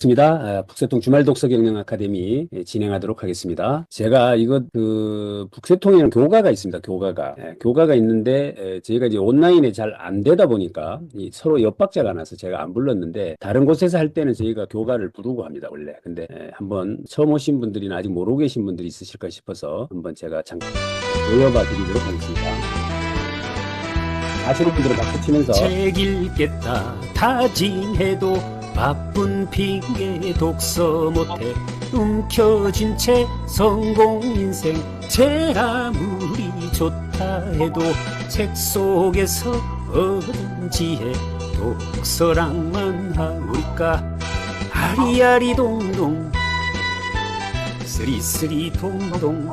있습니다. 북새통 주말 독서 경영 아카데미 진행하도록 하겠습니다. 제가 이거 북새통에는 교가가 있습니다. 교가가 있는데 저희가 이제 온라인에 잘 안 되다 보니까 서로 엿박자가 나서 제가 안 불렀는데 다른 곳에서 할 때는 저희가 교가를 부르고 합니다. 원래. 근데 한번 처음 오신 분들이나 아직 모르고 계신 분들이 있으실까 싶어서 한번 제가 잠깐 보여봐 드리도록 하겠습니다. 아시는 분들은 박수 치면서 책 읽겠다 다짐해도 바쁜 핑계 독서 못해 움켜쥔 채 성공 인생 제 아무리 좋다 해도 책 속에서 얻은 지혜 독서랑만 하오리까. 아리아리 동동 쓰리쓰리 동동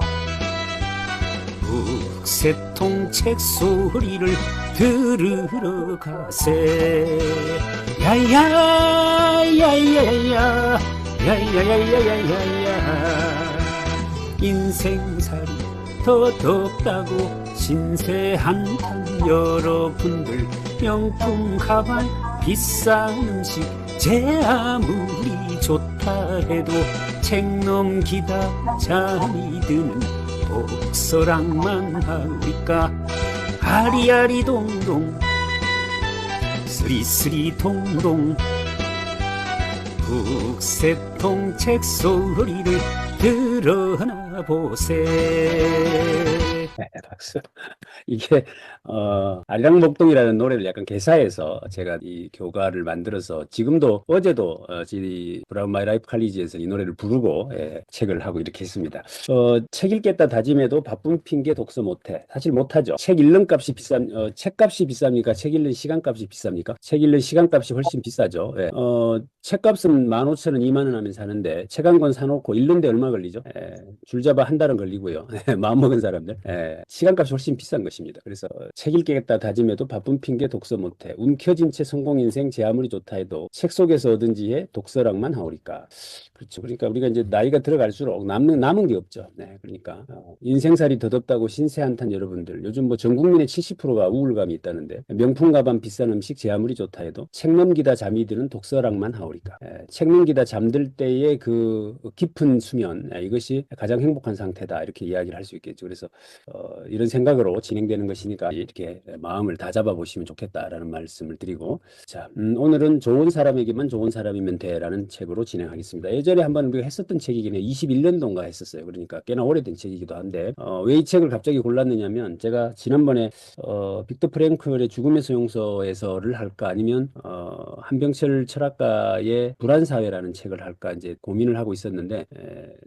북새통 책 소리를 들으러 가세. 야야야야야야 야야야야야야야. 인생살이 더덥다고 신세 한탄 여러분들 명품 가방 비싼 음식 제 아무리 좋다 해도 책 넘기다 잠이 드는 독서랑만 하오리까. 아리아리 동동 쓰리쓰리 동동 북새통 책 소리를 들어나 보세. 박수. 이게 아리랑목동이라는 노래를 약간 개사해서 제가 이 교가를 만들어서 지금도 어제도 저희 브라운 마이 라이프 칼리지에서 이 노래를 부르고 책을 하고 이렇게 했습니다. 책 읽겠다 다짐해도 바쁜 핑계 독서 못해. 사실 못하죠. 책 읽는 값이 책값이 비쌉니까? 책 읽는 시간값이 비쌉니까? 책 읽는 시간값이 훨씬 비싸죠. 책값은 15,000원, 20,000원 하면 사는데 책 한 권 사놓고 읽는데 얼마 걸리죠? 줄 잡아 한 달은 걸리고요. 마음먹은 사람들. 시간값이 훨씬 비싼 것입니다. 그래서 책 읽겠다 다짐해도 바쁜 핑계 독서 못해. 움켜쥔 채 성공 인생 제 아무리 좋다 해도 책 속에서 얻은 지혜 독서랑만 하오리까. 그렇죠. 그러니까 우리가 이제 나이가 들어갈수록 남은 게 없죠. 그러니까 인생살이 더덥다고 신세 한탄 여러분들. 요즘 뭐 전 국민의 70%가 우울감이 있다는데 명품 가방 비싼 음식 제 아무리 좋다 해도 책 넘기다 잠이 드는 독서랑만 하오리까. 책 넘기다 잠들 때의 그 깊은 수면 이것이 가장 행복한 상태다 이렇게 이야기를 할 수 있겠죠. 그래서 이런 생각으로 진행되는 것이니까 이렇게 마음을 다잡아 보시면 좋겠다라는 말씀을 드리고, 자, 오늘은 좋은 사람에게만 좋은 사람이면 돼라는 책으로 진행하겠습니다. 예전에 한번 우리가 했었던 책이긴 해요. 21년도인가 했었어요. 그러니까 꽤나 오래된 책이기도 한데 왜 이 책을 갑자기 골랐느냐면 제가 지난번에 빅터 프랭클의 죽음의 소용서에서를 할까 아니면 한병철 철학가의 불안사회라는 책을 할까 이제 고민을 하고 있었는데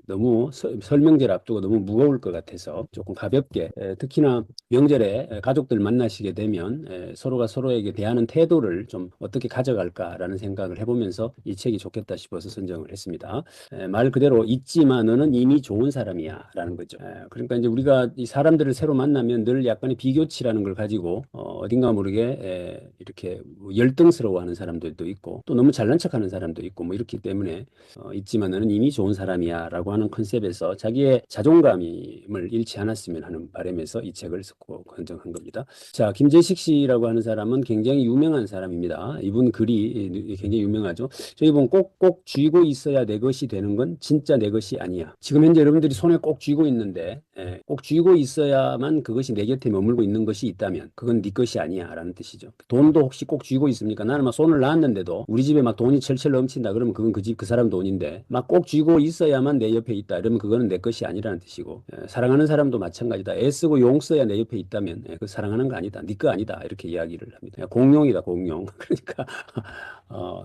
너무 설명제를 앞두고 너무 무거울 것 같아서 조금 가볍게 특히나 명절에 가족들 만나시게 되면 서로가 서로에게 대하는 태도를 좀 어떻게 가져갈까라는 생각을 해보면서 이 책이 좋겠다 싶어서 선정을 했습니다. 말 그대로 잊지마 너는 이미 좋은 사람이야 라는 거죠. 그러니까 이제 우리가 이 사람들을 새로 만나면 늘 약간의 비교치라는 걸 가지고 어딘가 모르게 이렇게 열등스러워하는 사람들도 있고 또 너무 잘난 척하는 사람도 있고 뭐 이렇기 때문에 잊지마 너는 이미 좋은 사람이야 라고 하는 컨셉에서 자기의 자존감을 잃지 않았으면 하는 바람에서 이 책을 쓰고 선정한 겁니다. 자, 김재식 씨라고 하는 사람은 굉장히 유명한 사람입니다. 이분 글이 굉장히 유명하죠. 저희 보면 꼭꼭 쥐고 있어야 내 것이 되는 건 진짜 내 것이 아니야. 지금 현재 여러분들이 손에 꼭 쥐고 있는데 꼭 쥐고 있어야만 그것이 내 곁에 머물고 있는 것이 있다면 그건 네 것이 아니야 라는 뜻이죠. 돈도 혹시 꼭 쥐고 있습니까? 나는 막 손을 놨는데도 우리 집에 막 돈이 철철 넘친다 그러면 그건 그 집 그 사람 돈인데 막 꼭 쥐고 있어야만 내 옆에 있다 이러면 그거는 내 것이 아니라는 뜻이고 사랑하는 사람도 마찬가지다. 애쓰고 용 써야 내 옆에 있다면 그 사랑하는 거 아니다. 네 거 아니다. 이렇게 이야기를 합니다. 공룡이다 공룡. 그러니까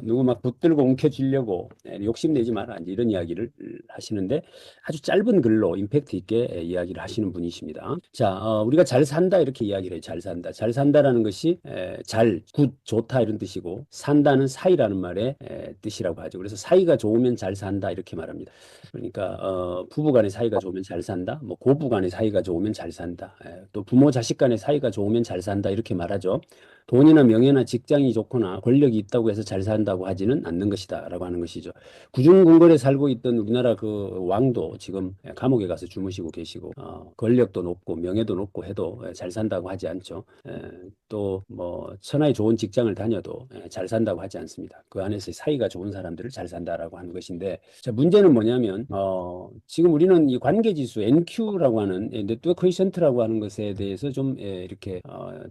누구 막 붙들고 움켜쥐려고 욕심내지 마라 이런 이야기를 하시는데 아주 짧은 글로 임팩트 있게 이야기를 하시는 분이십니다. 자, 우리가 잘 산다 이렇게 이야기를 해요. 잘 산다. 잘 산다라는 것이 잘, 굿, 좋다 이런 뜻이고 산다는 사이라는 말의 뜻이라고 하죠. 그래서 사이가 좋으면 잘 산다 이렇게 말합니다. 그러니까 부부 간의 사이가 좋으면 잘 산다. 뭐 고부 간의 사이가 좋으면 잘 산다. 또 부모 자식 간의 사이가 좋으면 잘 산다 이렇게 말하죠. 돈이나 명예나 직장이 좋거나 권력이 있다고 해서 잘 산다고 하지는 않는 것이다 라고 하는 것이죠. 구중궁궐에 살고 있던 우리나라 그 왕도 지금 감옥에 가서 주무시고 계시고 권력도 높고 명예도 높고 해도 잘 산다고 하지 않죠. 또 뭐 천하의 좋은 직장을 다녀도 잘 산다고 하지 않습니다. 그 안에서 사이가 좋은 사람들을 잘 산다라고 하는 것인데, 자, 문제는 뭐냐면 지금 우리는 이 관계지수 NQ라고 하는 네트워크 퀘션트라고 하는 것에 대해서 좀 이렇게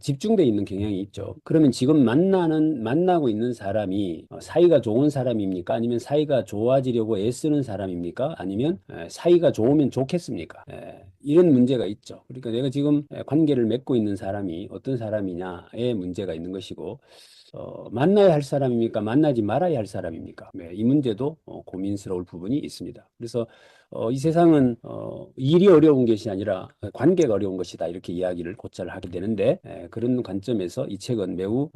집중돼 있는 경향이 있죠. 그러면 지금 만나고 있는 사람이 사이가 좋은 사람입니까? 아니면 사이가 좋아지려고 애쓰는 사람입니까? 아니면 사이가 좋으면 좋겠습니까? 이런 문제가 있죠. 그러니까 내가 지금 관계를 맺고 있는 사람이 어떤 사람이냐에 문제가 있는 것이고, 만나야 할 사람입니까? 만나지 말아야 할 사람입니까? 네, 이 문제도 고민스러울 부분이 있습니다. 그래서 이 세상은 일이 어려운 것이 아니라 관계가 어려운 것이다, 이렇게 이야기를 곧잘 하게 되는데, 그런 관점에서 이 책은 매우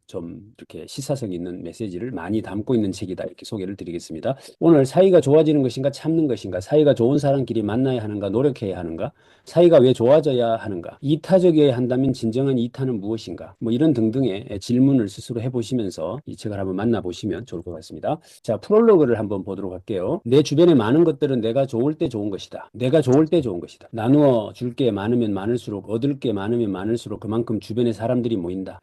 좀 이렇게 시사성 있는 메시지를 많이 담고 있는 책이다, 이렇게 소개를 드리겠습니다. 오늘 사이가 좋아지는 것인가 참는 것인가, 사이가 좋은 사람끼리 만나야 하는가 노력해야 하는가, 사이가 왜 좋아져야 하는가, 이타적이어야 한다면 진정한 이타는 무엇인가, 뭐 이런 등등의 질문을 스스로 해보시면서 이 책을 한번 만나보시면 좋을 것 같습니다. 자, 프롤로그를 한번 보도록 할게요. 내 주변에 많은 것들은 내가 좋을 때 좋은 것이다. 내가 좋을 때 좋은 것이다. 나누어 줄 게 많으면 많을수록, 얻을 게 많으면 많을수록 그만큼 주변에 사람들이 모인다.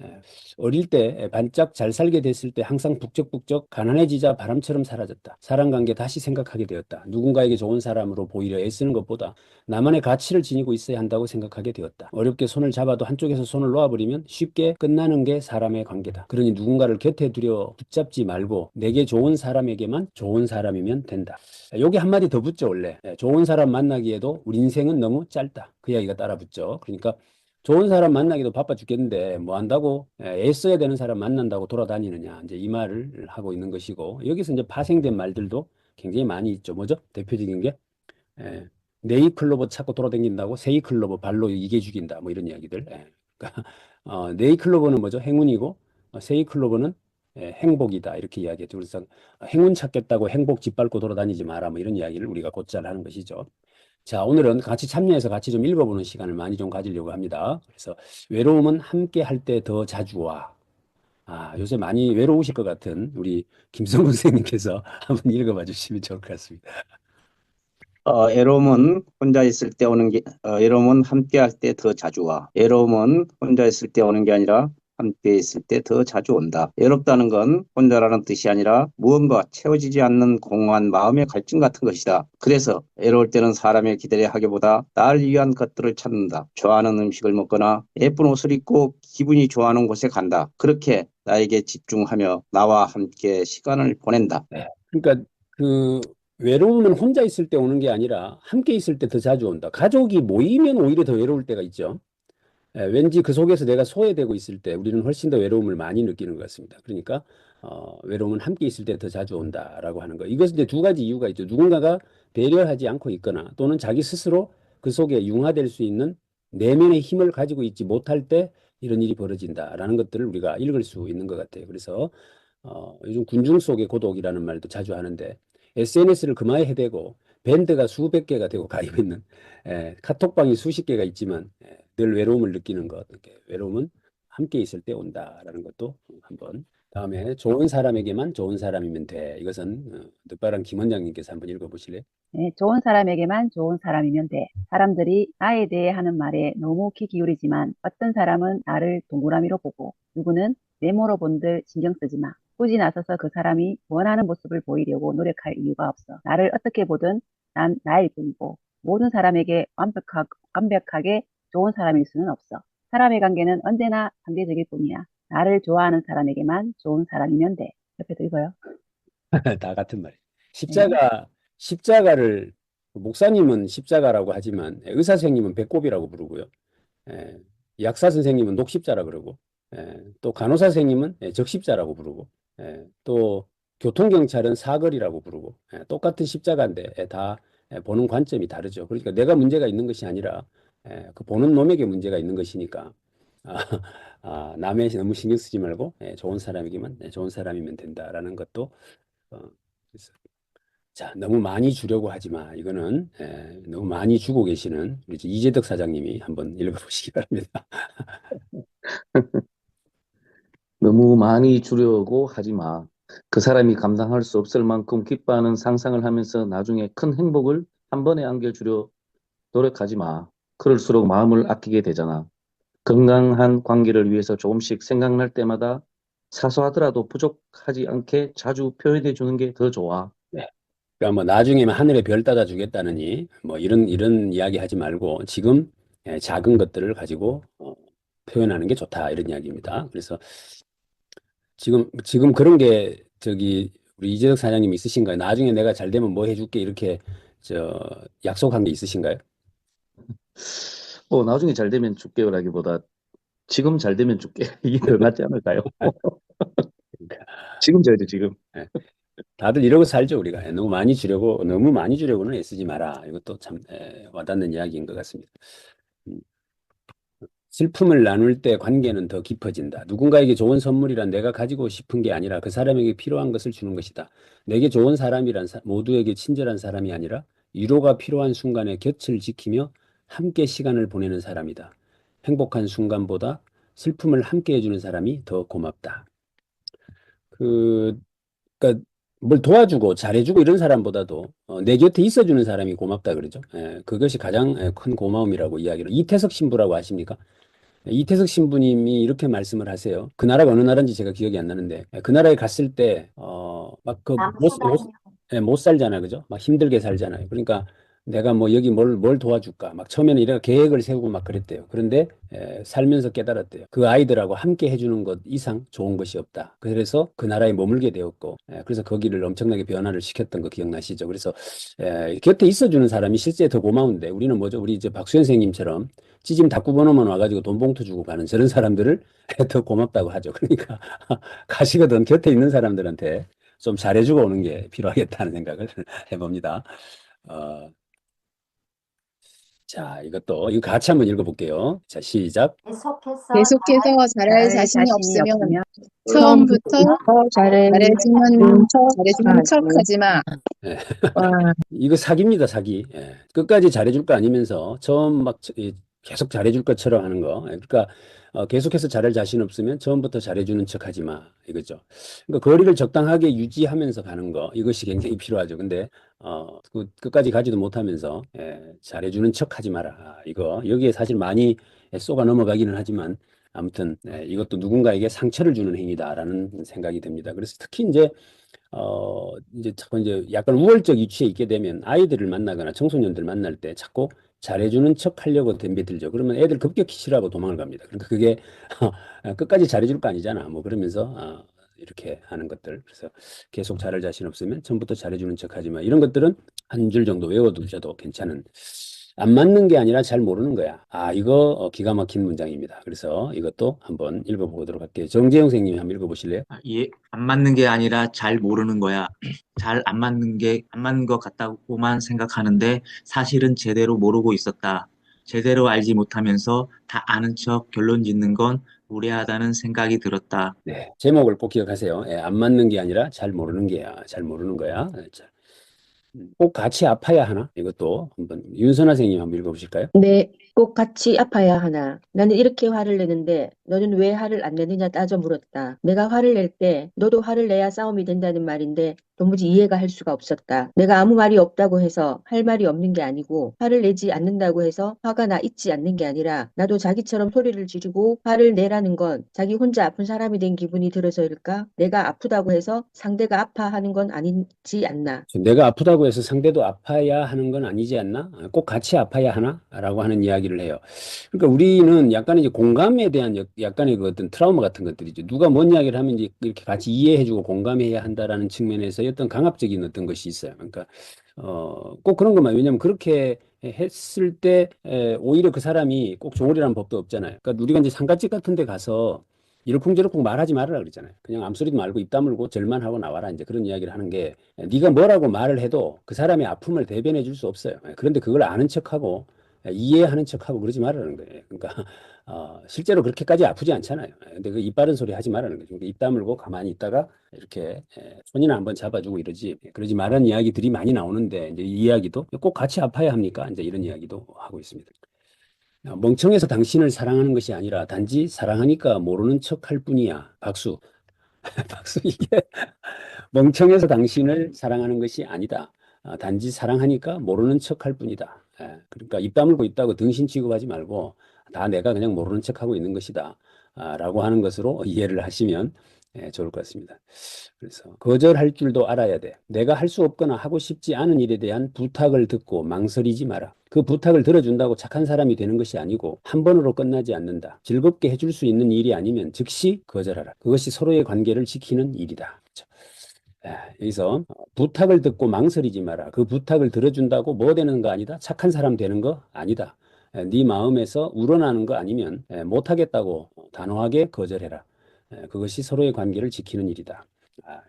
어릴 때 반짝 잘 살게 됐을 때 항상 북적북적 가난해지자 바람처럼 사라졌다. 사람 관계 다시 생각하게 되었다. 누군가에게 좋은 사람으로 보이려 애쓰는 것보다 나만의 가치를 지니고 있어야 한다고 생각하게 되었다. 어렵게 손을 잡아도 한쪽에서 손을 놓아버리면 쉽게 끝나는 게 사람의 관계다. 그러니 누군가를 곁에 두려 붙잡지 말고 내게 좋은 사람에게만 좋은 사람이면 된다. 여기 한마디 더 붙죠, 원래. 좋은 사람 만나기에도 우리 인생은 너무 짧다. 그 이야기가 따라 붙죠. 그러니까 좋은 사람 만나기도 바빠 죽겠는데 뭐 한다고 애써야 되는 사람 만난다고 돌아다니느냐, 이제 이 말을 하고 있는 것이고, 여기서 이제 파생된 말들도 굉장히 많이 있죠. 뭐죠? 대표적인 게 예, 네이클로버 찾고 돌아다닌다고 세이클로버 발로 이겨 죽인다, 뭐 이런 이야기들. 그러니까 네이클로버는 뭐죠? 행운이고, 세이클로버는 행복이다, 이렇게 이야기했죠. 그래서 행운 찾겠다고 행복 짓밟고 돌아다니지 마라, 뭐 이런 이야기를 우리가 곧잘 하는 것이죠. 자, 오늘은 같이 참여해서 같이 좀 읽어보는 시간을 많이 좀 가지려고 합니다. 그래서 외로움은 함께 할 때 더 자주 와. 요새 많이 외로우실 것 같은 우리 김성근 선생님께서 한번 읽어봐 주시면 좋을 것 같습니다. 애로움은 혼자 있을 때 오는 게, 애로움은 함께 할 때 더 자주 와. 애로움은 혼자 있을 때 오는 게 아니라 함께 있을 때 더 자주 온다. 애롭다는 건 혼자라는 뜻이 아니라 무언가 채워지지 않는 공허한 마음의 갈증 같은 것이다. 그래서 애로울 때는 사람의 기대려 하기보다 날 위한 것들을 찾는다. 좋아하는 음식을 먹거나 예쁜 옷을 입고 기분이 좋아하는 곳에 간다. 그렇게 나에게 집중하며 나와 함께 시간을 보낸다. 그러니까 그 외로움은 혼자 있을 때 오는 게 아니라 함께 있을 때 더 자주 온다. 가족이 모이면 오히려 더 외로울 때가 있죠. 왠지 그 속에서 내가 소외되고 있을 때 우리는 훨씬 더 외로움을 많이 느끼는 것 같습니다. 그러니까 외로움은 함께 있을 때 더 자주 온다라고 하는 거. 이것은 이제 두 가지 이유가 있죠. 누군가가 배려하지 않고 있거나 또는 자기 스스로 그 속에 융화될 수 있는 내면의 힘을 가지고 있지 못할 때 이런 일이 벌어진다라는 것들을 우리가 읽을 수 있는 것 같아요. 그래서 요즘 군중 속의 고독이라는 말도 자주 하는데, SNS를 그마에 해대고 밴드가 수백 개가 되고 가입했는 카톡방이 수십 개가 있지만 늘 외로움을 느끼는 것, 이렇게 외로움은 함께 있을 때 온다라는 것도 한번, 다음에 좋은 사람에게만 좋은 사람이면 돼. 이것은 늦바람 김 원장님께서 한번 읽어보실래요? 네, 좋은 사람에게만 좋은 사람이면 돼. 사람들이 나에 대해 하는 말에 너무 귀 기울이지만 어떤 사람은 나를 동그라미로 보고 누구는 네모로 본들 신경 쓰지 마. 굳이 나서서 그 사람이 원하는 모습을 보이려고 노력할 이유가 없어. 나를 어떻게 보든 난 나일 뿐이고 모든 사람에게 완벽하게 좋은 사람일 수는 없어. 사람의 관계는 언제나 상대적일 뿐이야. 나를 좋아하는 사람에게만 좋은 사람이면 돼. 옆에도 읽어요. 다 같은 말이에요. 네. 십자가를 목사님은 십자가라고 하지만 의사 선생님은 배꼽이라고 부르고요. 예, 약사 선생님은 녹십자라 그러고, 또 간호사 선생님은 적십자라고 부르고, 또 교통경찰은 사거리라고 부르고, 똑같은 십자가인데 다 보는 관점이 다르죠. 그러니까 내가 문제가 있는 것이 아니라 그 보는 놈에게 문제가 있는 것이니까 아, 남의 너무 신경 쓰지 말고 좋은 사람에게만 좋은 사람이면 된다라는 것도 그래서, 자, 너무 많이 주려고 하지 마. 이거는 너무 많이 주고 계시는 우리 이재덕 사장님이 한번 읽어보시기 바랍니다. 너무 많이 주려고 하지 마. 그 사람이 감당할 수 없을 만큼 기뻐하는 상상을 하면서 나중에 큰 행복을 한 번에 안겨주려 노력하지 마. 그럴수록 마음을 아끼게 되잖아. 건강한 관계를 위해서 조금씩 생각날 때마다 사소하더라도 부족하지 않게 자주 표현해 주는 게 더 좋아. 네. 그러니까 뭐 나중에는 하늘에 별 따다 주겠다느니 뭐 이런 이야기 하지 말고 지금 작은 것들을 가지고 표현하는 게 좋다 이런 이야기입니다. 그래서 지금 그런 게 저기 우리 이재석 사장님 있으신가요? 나중에 내가 잘 되면 뭐 해줄게 이렇게 저 약속한 게 있으신가요? 나중에 잘 되면 줄게요라기보다 지금 잘 되면 줄게. 이게 더 낫지 않을까요? 그러니까, 지금 줘야죠, 지금. 예. 다들 이러고 살죠 우리가. 너무 많이 주려고는 애쓰지 마라. 이것도 참 와닿는 이야기인 것 같습니다. 음, 슬픔을 나눌 때 관계는 더 깊어진다. 누군가에게 좋은 선물이란 내가 가지고 싶은 게 아니라 그 사람에게 필요한 것을 주는 것이다. 내게 좋은 사람이란 모두에게 친절한 사람이 아니라 위로가 필요한 순간에 곁을 지키며 함께 시간을 보내는 사람이다. 행복한 순간보다 슬픔을 함께 해주는 사람이 더 고맙다. 그, 그러니까 뭘 도와주고 잘해주고 이런 사람보다도 내 곁에 있어주는 사람이 고맙다 그러죠. 그것이 가장 큰 고마움이라고 이야기를. 이태석 신부라고 아십니까? 이태석 신부님이 이렇게 말씀을 하세요. 그 나라가 어느 나라인지 제가 기억이 안 나는데, 그 나라에 갔을 때, 못 살잖아요. 그죠? 막 힘들게 살잖아요. 그러니까 내가 뭐 여기 뭘 도와줄까? 막 처음에는 이래가 계획을 세우고 막 그랬대요. 그런데 살면서 깨달았대요. 그 아이들하고 함께 해주는 것 이상 좋은 것이 없다. 그래서 그 나라에 머물게 되었고, 그래서 거기를 엄청나게 변화를 시켰던 거 기억나시죠? 그래서 곁에 있어주는 사람이 실제 더 고마운데, 우리는 뭐죠? 우리 이제 박수 선생님처럼 찌짐 다 굽어놓으면 와가지고 돈 봉투 주고 가는 저런 사람들을 더 고맙다고 하죠. 그러니까 가시거든 곁에 있는 사람들한테 좀 잘해주고 오는 게 필요하겠다는 생각을 해봅니다. 어, 자, 이거 같이 한번 읽어볼게요. 자, 시작. 계속해서 잘할 잘할 자신이 자신이 없으면 없으면 처음부터 잘해주는 척하지 마. 예. 와, 이거 사기입니다, 사기. 끝까지 잘해줄 거 아니면서 처음 계속 잘해줄 것처럼 하는 거. 그러니까 계속해서 잘할 자신 없으면 처음부터 잘해주는 척 하지 마. 이거죠. 그러니까 거리를 적당하게 유지하면서 가는 거. 이것이 굉장히 필요하죠. 근데 끝까지 가지도 못하면서 잘해주는 척 하지 마라. 여기에 사실 많이 쏘가 넘어가기는 하지만 아무튼 이것도 누군가에게 상처를 주는 행위다라는 생각이 듭니다. 그래서 특히 이제 자꾸 이제 약간 우월적 위치에 있게 되면 아이들을 만나거나 청소년들 만날 때 자꾸 잘해주는 척 하려고 덤비들죠. 그러면 애들 급격히 싫어하고 도망을 갑니다. 그러니까 그게 끝까지 잘해줄 거 아니잖아. 뭐 그러면서 이렇게 하는 것들. 그래서 계속 잘할 자신 없으면 처음부터 잘해주는 척 하지 마. 이런 것들은 한 줄 정도 외워두셔도 괜찮은. 안 맞는 게 아니라 잘 모르는 거야. 이거 기가 막힌 문장입니다. 그래서 이것도 한번 읽어보도록 할게요. 정재영 선생님이 한번 읽어보실래요? 예, 안 맞는 게 아니라 잘 모르는 거야. 잘 안 맞는 것 같다고만 생각하는데 사실은 제대로 모르고 있었다. 제대로 알지 못하면서 다 아는 척 결론 짓는 건 무례하다는 생각이 들었다. 네, 제목을 꼭 기억하세요. 안 맞는 게 아니라 잘 모르는 게야. 잘 모르는 거야. 자, 꼭 같이 아파야 하나? 이것도 한번 윤선아 선생님 한번 읽어보실까요? 네, 꼭 같이 아파야 하나. 나는 이렇게 화를 내는데 너는 왜 화를 안 내느냐 따져 물었다. 내가 화를 낼 때 너도 화를 내야 싸움이 된다는 말인데 도무지 이해가 할 수가 없었다. 내가 아무 말이 없다고 해서 할 말이 없는 게 아니고 화를 내지 않는다고 해서 화가 나 있지 않는 게 아니라 나도 자기처럼 소리를 지르고 화를 내라는 건 자기 혼자 아픈 사람이 된 기분이 들어서일까? 내가 아프다고 해서 상대가 아파하는 건 아니지 않나. 내가 아프다고 해서 상대도 아파야 하는 건 아니지 않나? 꼭 같이 아파야 하나? 라고 하는 이야기를 해요. 그러니까 우리는 약간 이제 공감에 대한 약간의 그 어떤 트라우마 같은 것들이죠. 누가 뭔 이야기를 하면 이제 이렇게 같이 이해해주고 공감해야 한다라는 측면에서 어떤 강압적인 어떤 것이 있어요. 그러니까, 꼭 그런 것만, 왜냐면 그렇게 했을 때, 오히려 그 사람이 꼭 좋으리라는 법도 없잖아요. 그러니까 우리가 이제 상가집 같은 데 가서 이러쿵저러쿵 말하지 말아라 그러잖아요. 그냥 암소리도 말고 입 다물고 절만 하고 나와라. 이제 그런 이야기를 하는 게 네가 뭐라고 말을 해도 그 사람의 아픔을 대변해 줄 수 없어요. 그런데 그걸 아는 척하고 이해하는 척하고 그러지 말라는 거예요. 그러니까 실제로 그렇게까지 아프지 않잖아요. 근데 그 입 바른 소리 하지 말라는 거죠. 그러니까 입 다물고 가만히 있다가 이렇게 손이나 한번 잡아주고 이러지. 그러지 말라는 이야기들이 많이 나오는데 이제 이 이야기도 꼭 같이 아파야 합니까? 이제 이런 이야기도 하고 있습니다. 멍청해서 당신을 사랑하는 것이 아니라 단지 사랑하니까 모르는 척할 뿐이야. 박수. 박수. 이게 멍청해서 당신을 사랑하는 것이 아니다. 단지 사랑하니까 모르는 척할 뿐이다. 그러니까 입 다물고 있다고 등신 취급하지 말고 다 내가 그냥 모르는 척하고 있는 것이다. 라고 하는 것으로 이해를 하시면 좋을 것 같습니다. 그래서 거절할 줄도 알아야 돼. 내가 할 수 없거나 하고 싶지 않은 일에 대한 부탁을 듣고 망설이지 마라. 그 부탁을 들어준다고 착한 사람이 되는 것이 아니고 한 번으로 끝나지 않는다. 즐겁게 해줄 수 있는 일이 아니면 즉시 거절하라. 그것이 서로의 관계를 지키는 일이다. 그렇죠? 여기서 부탁을 듣고 망설이지 마라. 그 부탁을 들어준다고 뭐 되는 거 아니다. 착한 사람 되는 거 아니다. 네 마음에서 우러나는 거 아니면 못하겠다고 단호하게 거절해라. 그것이 서로의 관계를 지키는 일이다.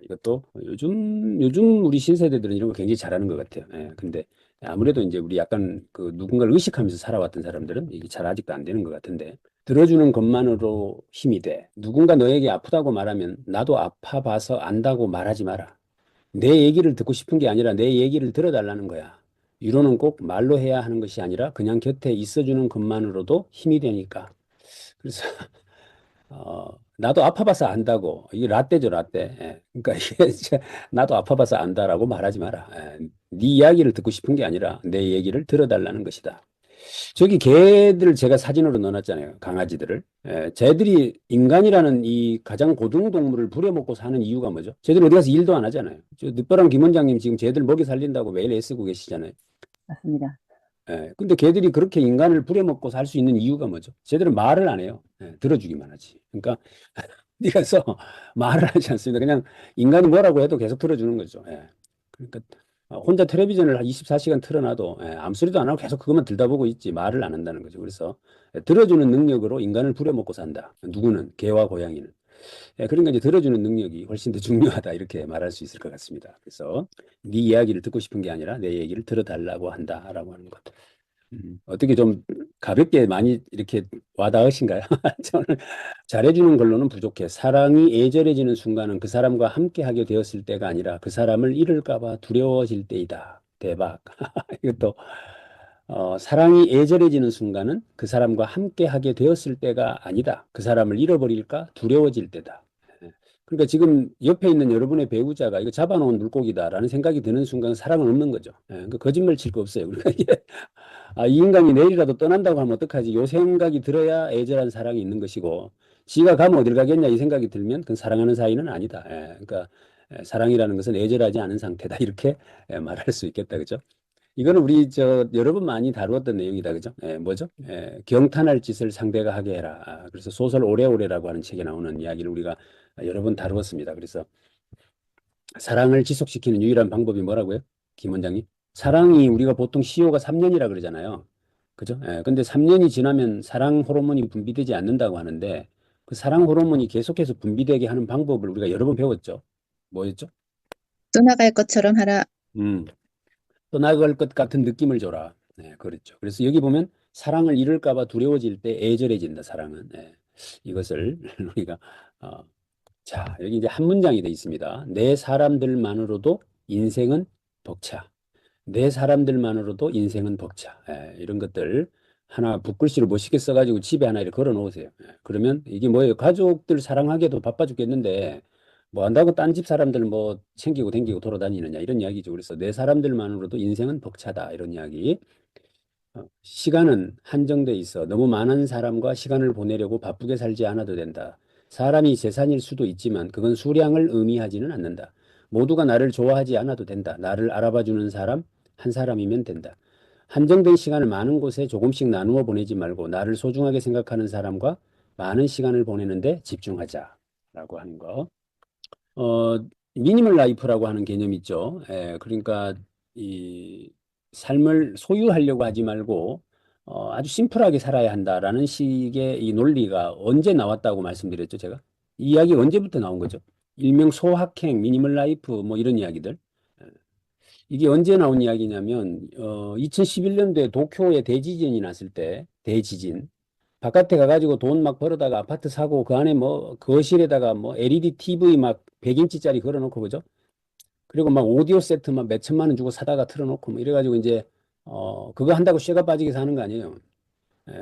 이것도 요즘 우리 신세대들은 이런 거 굉장히 잘하는 것 같아요. 근데 아무래도 이제 우리 약간 그 누군가를 의식하면서 살아왔던 사람들은 이게 잘 아직도 안 되는 것 같은데, 들어주는 것만으로 힘이 돼. 누군가 너에게 아프다고 말하면 나도 아파봐서 안다고 말하지 마라. 내 얘기를 듣고 싶은 게 아니라 내 얘기를 들어달라는 거야. 위로는 꼭 말로 해야 하는 것이 아니라 그냥 곁에 있어주는 것만으로도 힘이 되니까. 그래서 나도 아파봐서 안다고. 이게 라떼죠, 라떼. 그러니까 이게 나도 아파봐서 안다라고 말하지 마라. 네 이야기를 듣고 싶은 게 아니라 내 얘기를 들어달라는 것이다. 저기 개들 제가 사진으로 넣어놨잖아요. 강아지들을. 쟤들이 인간이라는 이 가장 고등동물을 부려먹고 사는 이유가 뭐죠? 쟤들 어디 가서 일도 안 하잖아요. 저 늦바람 김 원장님 지금 쟤들 먹이 살린다고 매일 애쓰고 계시잖아요. 맞습니다. 근데 걔들이 그렇게 인간을 부려먹고 살 수 있는 이유가 뭐죠? 쟤들은 말을 안 해요. 들어주기만 하지. 그러니까 어디가서 말을 하지 않습니다. 그냥 인간이 뭐라고 해도 계속 들어주는 거죠. 그러니까 혼자 텔레비전을 24시간 틀어놔도 아무 소리도 안 하고 계속 그것만 들다 보고 있지 말을 안 한다는 거죠. 그래서 들어주는 능력으로 인간을 부려먹고 산다. 누구는? 개와 고양이는. 그러니까 이제 들어주는 능력이 훨씬 더 중요하다 이렇게 말할 수 있을 것 같습니다. 그래서 네 이야기를 듣고 싶은 게 아니라 내 얘기를 들어달라고 한다라고 하는 것. 어떻게 좀 가볍게 많이 이렇게 와닿으신가요? 저는 잘해주는 걸로는 부족해. 사랑이 애절해지는 순간은 그 사람과 함께하게 되었을 때가 아니라 그 사람을 잃을까 봐 두려워질 때이다. 대박. 이것도 사랑이 애절해지는 순간은 그 사람과 함께하게 되었을 때가 아니다. 그 사람을 잃어버릴까 두려워질 때다. 그러니까 지금 옆에 있는 여러분의 배우자가 이거 잡아놓은 물고기다라는 생각이 드는 순간 사랑은 없는 거죠. 그 거짓말 칠 거 없어요. 그러니까 이 인간이 내일이라도 떠난다고 하면 어떡하지? 요 생각이 들어야 애절한 사랑이 있는 것이고, 지가 가면 어딜 가겠냐 이 생각이 들면 그건 사랑하는 사이는 아니다. 그러니까 사랑이라는 것은 애절하지 않은 상태다. 이렇게 말할 수 있겠다. 그죠? 이거는 우리 여러 번 많이 다루었던 내용이다. 그죠? 뭐죠? 경탄할 짓을 상대가 하게 해라. 그래서 소설 오래오래라고 하는 책에 나오는 이야기를 우리가 여러 번 다루었습니다. 그래서 사랑을 지속시키는 유일한 방법이 뭐라고요? 김 원장님? 사랑이 우리가 보통 시효가 3년이라 그러잖아요. 그죠? 근데 3년이 지나면 사랑 호르몬이 분비되지 않는다고 하는데, 그 사랑 호르몬이 계속해서 분비되게 하는 방법을 우리가 여러 번 배웠죠. 뭐였죠? 떠나갈 것처럼 하라. 떠나갈 것 같은 느낌을 줘라. 그렇죠. 그래서 여기 보면 사랑을 잃을까 봐 두려워질 때 애절해진다, 사랑은. 이것을 우리가 자, 여기 이제 한 문장이 돼 있습니다. 내 사람들만으로도 인생은 벅차. 내 사람들만으로도 인생은 벅차. 이런 것들 하나 붓글씨로 멋있게 써가지고 집에 하나 이렇게 걸어 놓으세요. 그러면 이게 뭐예요? 가족들 사랑하기도 바빠 죽겠는데 뭐 한다고 딴 집 사람들 뭐 챙기고 댕기고 돌아다니느냐 이런 이야기죠. 그래서 내 사람들만으로도 인생은 벅차다 이런 이야기. 시간은 한정돼 있어. 너무 많은 사람과 시간을 보내려고 바쁘게 살지 않아도 된다. 사람이 재산일 수도 있지만 그건 수량을 의미하지는 않는다. 모두가 나를 좋아하지 않아도 된다. 나를 알아봐주는 사람 한 사람이면 된다. 한정된 시간을 많은 곳에 조금씩 나누어 보내지 말고 나를 소중하게 생각하는 사람과 많은 시간을 보내는데 집중하자라고 하는 거. 미니멀 라이프라고 하는 개념이 있죠. 그러니까 이 삶을 소유하려고 하지 말고 아주 심플하게 살아야 한다라는 식의 이 논리가 언제 나왔다고 말씀드렸죠, 제가? 이 이야기 언제부터 나온 거죠? 일명 소확행, 미니멀 라이프 뭐 이런 이야기들. 이게 언제 나온 이야기냐면 2011년도에 도쿄에 대지진이 났을 때, 대지진 바깥에 가가지고 돈 막 벌어다가 아파트 사고 그 안에 뭐 거실에다가 뭐 LED TV 막 100인치짜리 걸어놓고 그죠? 그리고 막 오디오 세트 막 몇 천만 원 주고 사다가 틀어놓고 뭐 이래가지고 이제 그거 한다고 쇠가 빠지게 사는 거 아니에요.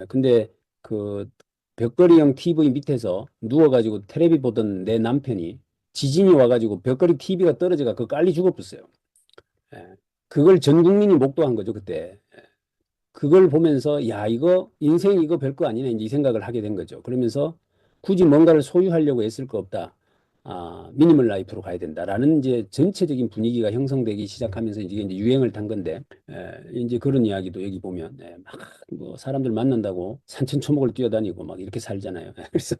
근데 그 벽걸이형 TV 밑에서 누워가지고 텔레비 보던 내 남편이 지진이 와가지고 벽걸이 TV가 떨어져가 그거 깔리 죽어버렸어요. 그걸 전 국민이 목도한 거죠 그때. 그걸 보면서 야, 이거 인생 이거 별거 아니네 이제 이 생각을 하게 된 거죠. 그러면서 굳이 뭔가를 소유하려고 애쓸 거 없다. 미니멀 라이프로 가야 된다라는 이제 전체적인 분위기가 형성되기 시작하면서 이게 이제 유행을 탄 건데, 이제 그런 이야기도 여기 보면, 막뭐 사람들 만난다고 산천초목을 뛰어다니고 막 이렇게 살잖아요. 그래서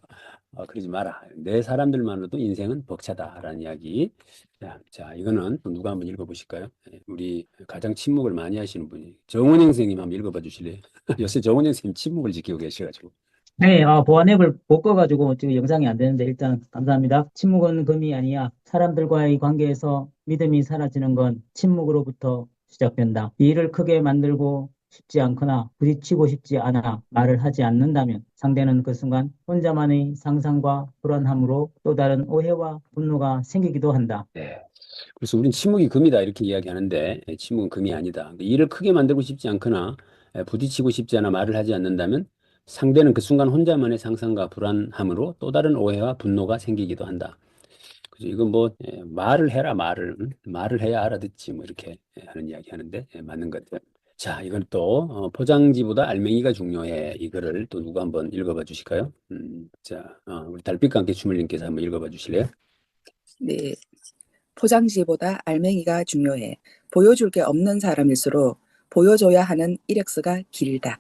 그러지 마라. 내 사람들만으로도 인생은 벅차다라는 이야기. 자, 이거는 또 누가 한번 읽어보실까요? 우리 가장 침묵을 많이 하시는 분이 정원영 선생님 한번 읽어봐 주실래요? 요새 정원영 선생님 침묵을 지키고 계셔가지고. 네, 보안 앱을 못 꺼가지고 지금 영상이 안 되는데 일단 감사합니다. 침묵은 금이 아니야. 사람들과의 관계에서 믿음이 사라지는 건 침묵으로부터 시작된다. 일을 크게 만들고 싶지 않거나 부딪히고 싶지 않아 말을 하지 않는다면 상대는 그 순간 혼자만의 상상과 불안함으로 또 다른 오해와 분노가 생기기도 한다. 네. 그래서 우린 침묵이 금이다 이렇게 이야기하는데 침묵은 금이 아니다. 일을 크게 만들고 싶지 않거나 부딪히고 싶지 않아 말을 하지 않는다면 상대는 그 순간 혼자만의 상상과 불안함으로 또 다른 오해와 분노가 생기기도 한다. 그죠? 이건 뭐 말을 해라 말을 말을 해야 알아듣지 뭐 이렇게 하는 이야기 하는데 맞는 것 같아요. 자, 이건 또 포장지보다 알맹이가 중요해. 이거를 또 누가 한번 읽어봐 주실까요? 자, 우리 달빛과 함께 주물님께서 한번 읽어봐 주실래요? 네. 포장지보다 알맹이가 중요해. 보여줄 게 없는 사람일수록 보여줘야 하는 이력서가 길다.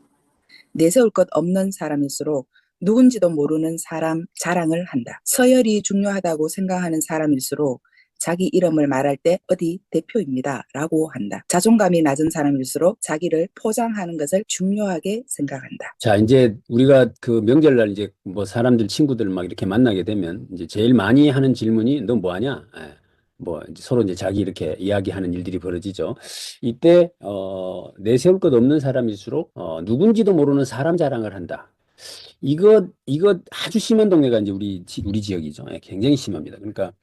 내세울 것 없는 사람일수록 누군지도 모르는 사람 자랑을 한다. 서열이 중요하다고 생각하는 사람일수록 자기 이름을 말할 때 어디 대표입니다 라고 한다. 자존감이 낮은 사람일수록 자기를 포장하는 것을 중요하게 생각한다. 자, 이제 우리가 그 명절날 이제 뭐 사람들, 친구들 막 이렇게 만나게 되면 이제 제일 많이 하는 질문이 너 뭐 하냐? 뭐 이제 서로 이제 자기 이렇게 이야기하는 일들이 벌어지죠. 이때 내세울 것 없는 사람일수록 누군지도 모르는 사람 자랑을 한다. 이거 아주 심한 동네가 이제 우리 지역이죠. 굉장히 심합니다. 그러니까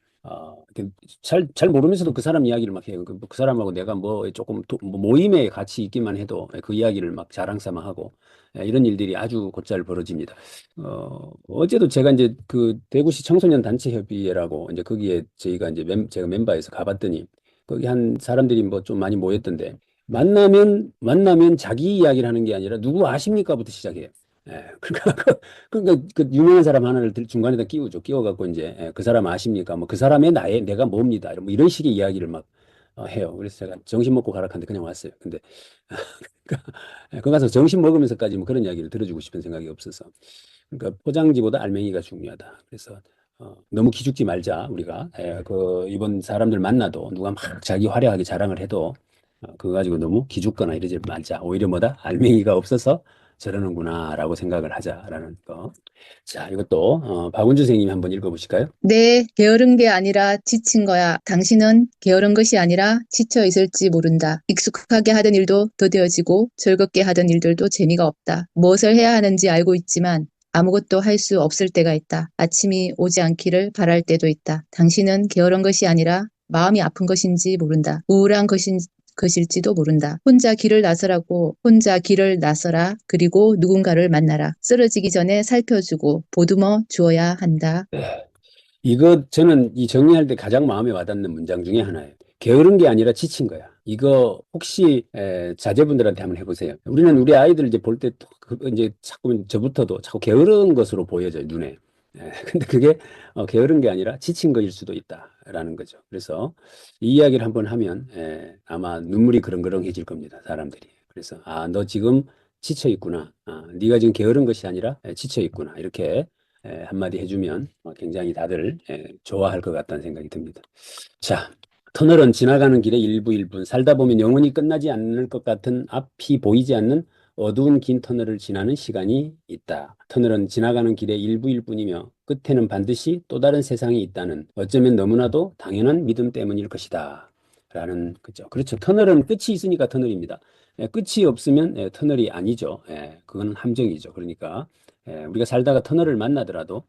이렇게 잘 모르면서도 그 사람 이야기를 막 해요. 그 사람하고 내가 뭐 조금 뭐 모임에 같이 있기만 해도 그 이야기를 막 자랑삼아 하고 이런 일들이 아주 곧잘 벌어집니다. 어제도 제가 이제 그 대구시 청소년 단체 협의회라고 이제 거기에 저희가 이제 제가 멤버에서 가봤더니 거기 한 사람들이 뭐 좀 많이 모였던데 만나면 자기 이야기를 하는 게 아니라 누구 아십니까부터 시작해요. 그러니까 그 유명한 사람 하나를 중간에다 끼우죠. 끼워갖고 이제 그 사람 아십니까? 뭐 그 사람의 내가 뭡니다. 뭐 이런 식의 이야기를 막 해요. 그래서 제가 점심 먹고 가라 하는데 그냥 왔어요. 근데 그 가서 점심 먹으면서까지 뭐 그런 이야기를 들어주고 싶은 생각이 없어서. 그러니까 포장지보다 알맹이가 중요하다. 그래서 너무 기죽지 말자 우리가. 그 이번 사람들 만나도 누가 막 자기 화려하게 자랑을 해도 그거 가지고 너무 기죽거나 이러지 말자. 오히려 뭐다? 알맹이가 없어서 저러는구나라고 생각을 하자라는 거. 자, 이것도 박은주 선생님이 한번 읽어보실까요? 네, 게으른 게 아니라 지친 거야. 당신은 게으른 것이 아니라 지쳐 있을지 모른다. 익숙하게 하던 일도 더뎌지고 즐겁게 하던 일들도 재미가 없다. 무엇을 해야 하는지 알고 있지만 아무것도 할 수 없을 때가 있다. 아침이 오지 않기를 바랄 때도 있다. 당신은 게으른 것이 아니라 마음이 아픈 것인지 모른다. 우울한 것일지도 모른다. 혼자 길을 나서라. 그리고 누군가를 만나라. 쓰러지기 전에 살펴주고 보듬어 주어야 한다. 이거 저는 이 정리할 때 가장 마음에 와닿는 문장 중에 하나예요. 게으른 게 아니라 지친 거야. 이거 혹시 자제분들한테 한번 해보세요. 우리는 우리 아이들 이제 볼 때 이제 자꾸 저부터도 자꾸 게으른 것으로 보여져요, 눈에. 근데 그게 게으른 게 아니라 지친 거일 수도 있다라는 거죠. 그래서 이 이야기를 한번 하면 아마 눈물이 그렁그렁해질 겁니다, 사람들이. 그래서 너 지금 지쳐 있구나. 네가 지금 게으른 것이 아니라 지쳐 있구나. 이렇게 한마디 해주면 굉장히 다들 좋아할 것 같다는 생각이 듭니다. 자, 터널은 지나가는 길의 일부 1분, 살다 보면 영원히 끝나지 않을 것 같은 앞이 보이지 않는 어두운 긴 터널을 지나는 시간이 있다. 터널은 지나가는 길의 일부일 뿐이며 끝에는 반드시 또 다른 세상이 있다는 어쩌면 너무나도 당연한 믿음 때문일 것이다. 라는 거죠. 그렇죠. 터널은 끝이 있으니까 터널입니다. 끝이 없으면 터널이 아니죠. 그건 함정이죠. 그러니까 우리가 살다가 터널을 만나더라도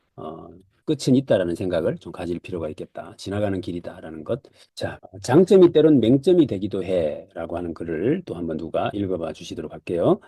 끝은 있다라는 생각을 좀 가질 필요가 있겠다. 지나가는 길이다라는 것. 자, 장점이 때론 맹점이 되기도 해라고 하는 글을 또 한번 누가 읽어봐 주시도록 할게요.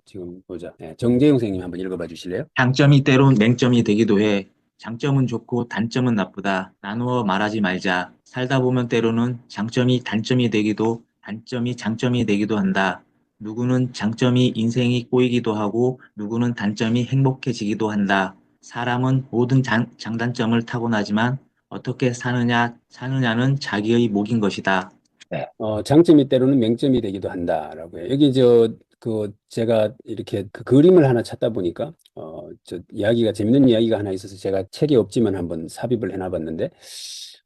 지금 보자. 정재용 선생님 한번 읽어봐 주실래요? 장점이 때론 맹점이 되기도 해. 장점은 좋고 단점은 나쁘다. 나누어 말하지 말자. 살다 보면 때로는 장점이 단점이 되기도, 단점이 장점이 되기도 한다. 누구는 장점이 인생이 꼬이기도 하고 누구는 단점이 행복해지기도 한다. 사람은 모든 장단점을 타고나지만 어떻게 사느냐는 자기의 몫인 것이다. 네. 장점이 때로는 맹점이 되기도 한다라고 해요. 여기 제가 이렇게 그 그림을 하나 찾다 보니까, 재밌는 이야기가 하나 있어서 제가 책이 없지만 한번 삽입을 해놔봤는데,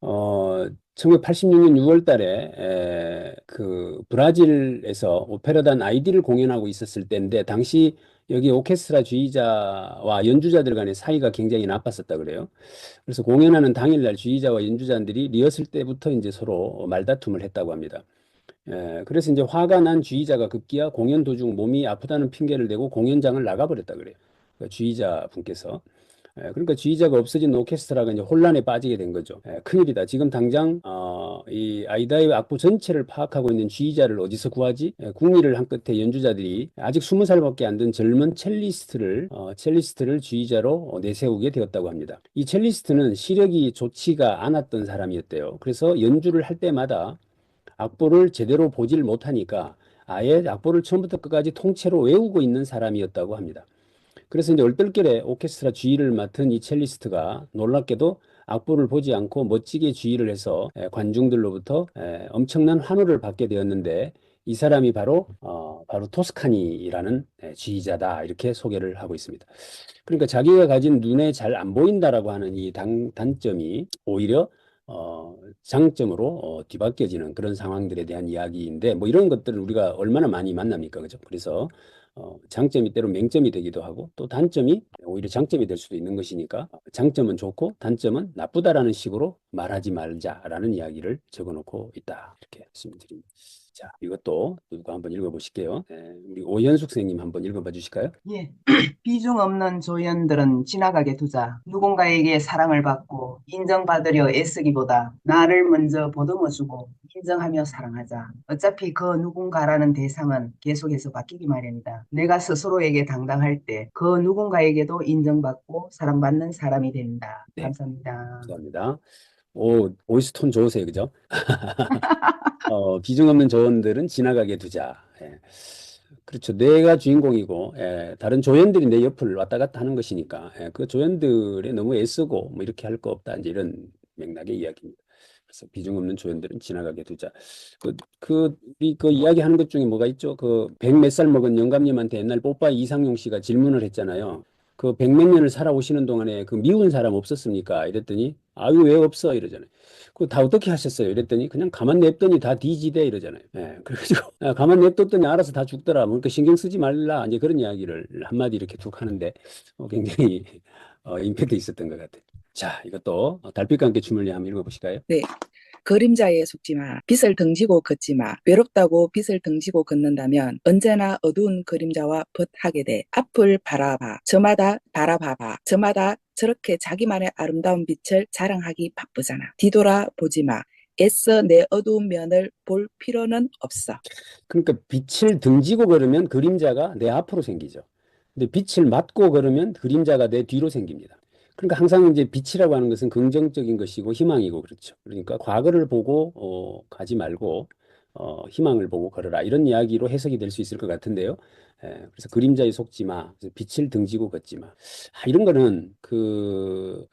1986년 6월 달에, 그 브라질에서 오페라단 아이디를 공연하고 있었을 때인데, 당시 여기 오케스트라 주의자와 연주자들 간의 사이가 굉장히 나빴었다 그래요. 그래서 공연하는 당일날 주의자와 연주자들이 리허설 때부터 이제 서로 말다툼을 했다고 합니다. 그래서 이제 화가 난 주의자가 급기야 공연 도중 몸이 아프다는 핑계를 대고 공연장을 나가버렸다 그래요. 그 주의자 분께서. 그러니까 주의자가 없어진 오케스트라가 이제 혼란에 빠지게 된 거죠. 큰일이다. 지금 당장 이 아이다의 악보 전체를 파악하고 있는 주의자를 어디서 구하지? 궁리를 한 끝에 연주자들이 아직 20살밖에 안 된 젊은 첼리스트를 주의자로 내세우게 되었다고 합니다. 이 첼리스트는 시력이 좋지가 않았던 사람이었대요. 그래서 연주를 할 때마다 악보를 제대로 보질 못하니까 아예 악보를 처음부터 끝까지 통째로 외우고 있는 사람이었다고 합니다. 그래서 이제 얼떨결에 오케스트라 주의를 맡은 이 첼리스트가 놀랍게도 악보를 보지 않고 멋지게 주의를 해서 관중들로부터 엄청난 환호를 받게 되었는데, 이 사람이 바로 토스카니라는 주의자다, 이렇게 소개를 하고 있습니다. 그러니까 자기가 가진 눈에 잘 안 보인다라고 하는 이 단점이 오히려 장점으로 뒤바뀌어지는 그런 상황들에 대한 이야기인데, 뭐 이런 것들을 우리가 얼마나 많이 만납니까, 그죠? 그래서 장점이 때로 맹점이 되기도 하고, 또 단점이 오히려 장점이 될 수도 있는 것이니까 장점은 좋고 단점은 나쁘다라는 식으로 말하지 말자라는 이야기를 적어놓고 있다, 이렇게 말씀드립니다. 자, 이것도 누가 한번 읽어보실게요. 우리 오현숙 선생님 한번 읽어봐 주실까요? 예. 비중 없는 조연들은 지나가게 두자. 누군가에게 사랑을 받고 인정받으려 애쓰기보다 나를 먼저 보듬어주고 인정하며 사랑하자. 어차피 그 누군가라는 대상은 계속해서 바뀌기 마련이다. 내가 스스로에게 당당할 때 그 누군가에게도 인정받고 사랑받는 사람이 된다. 네. 감사합니다. 감사합니다. 보이스 톤 좋으세요, 그죠? 비중 없는 조언들은 지나가게 두자. 그렇죠. 내가 주인공이고, 다른 조연들이 내 옆을 왔다 갔다 하는 것이니까, 그 조연들에 너무 애쓰고, 뭐 이렇게 할 거 없다, 이제 이런 맥락의 이야기입니다. 그래서 비중 없는 조연들은 지나가게 두자. 우리 그 이야기하는 것 중에 뭐가 있죠? 그 100몇 살 먹은 영감님한테 옛날 뽀빠이 이상용 씨가 질문을 했잖아요. 그 100몇 년을 살아오시는 동안에 그 미운 사람 없었습니까? 이랬더니, 아유, 왜 없어? 이러잖아요. 그거 다 어떻게 하셨어요? 이랬더니 그냥 가만 냅더니 다 뒤지대 이러잖아요. 그래가지고 가만 냅뒀더니 알아서 다 죽더라. 뭐 그러니까 신경 쓰지 말라. 이제 그런 이야기를 한마디 이렇게 툭 하는데 굉장히 임팩트 있었던 것 같아요. 자, 이것도 달빛과 함께 춤을 한번 읽어보실까요? 네. 그림자에 속지 마. 빛을 등지고 걷지 마. 외롭다고 빛을 등지고 걷는다면 언제나 어두운 그림자와 벗하게 돼. 앞을 바라봐. 저마다 바라봐봐. 저마다 저렇게 자기만의 아름다운 빛을 자랑하기 바쁘잖아. 뒤돌아 보지 마. 애써 내 어두운 면을 볼 필요는 없어. 그러니까 빛을 등지고 걸으면 그림자가 내 앞으로 생기죠. 근데 빛을 맞고 걸으면 그림자가 내 뒤로 생깁니다. 그러니까 항상 이제 빛이라고 하는 것은 긍정적인 것이고 희망이고 그렇죠. 그러니까 과거를 보고 가지 말고 희망을 보고 걸어라, 이런 이야기로 해석이 될 수 있을 것 같은데요. 그래서 그림자에 속지 마. 그래서 빛을 등지고 걷지 마. 이런 거는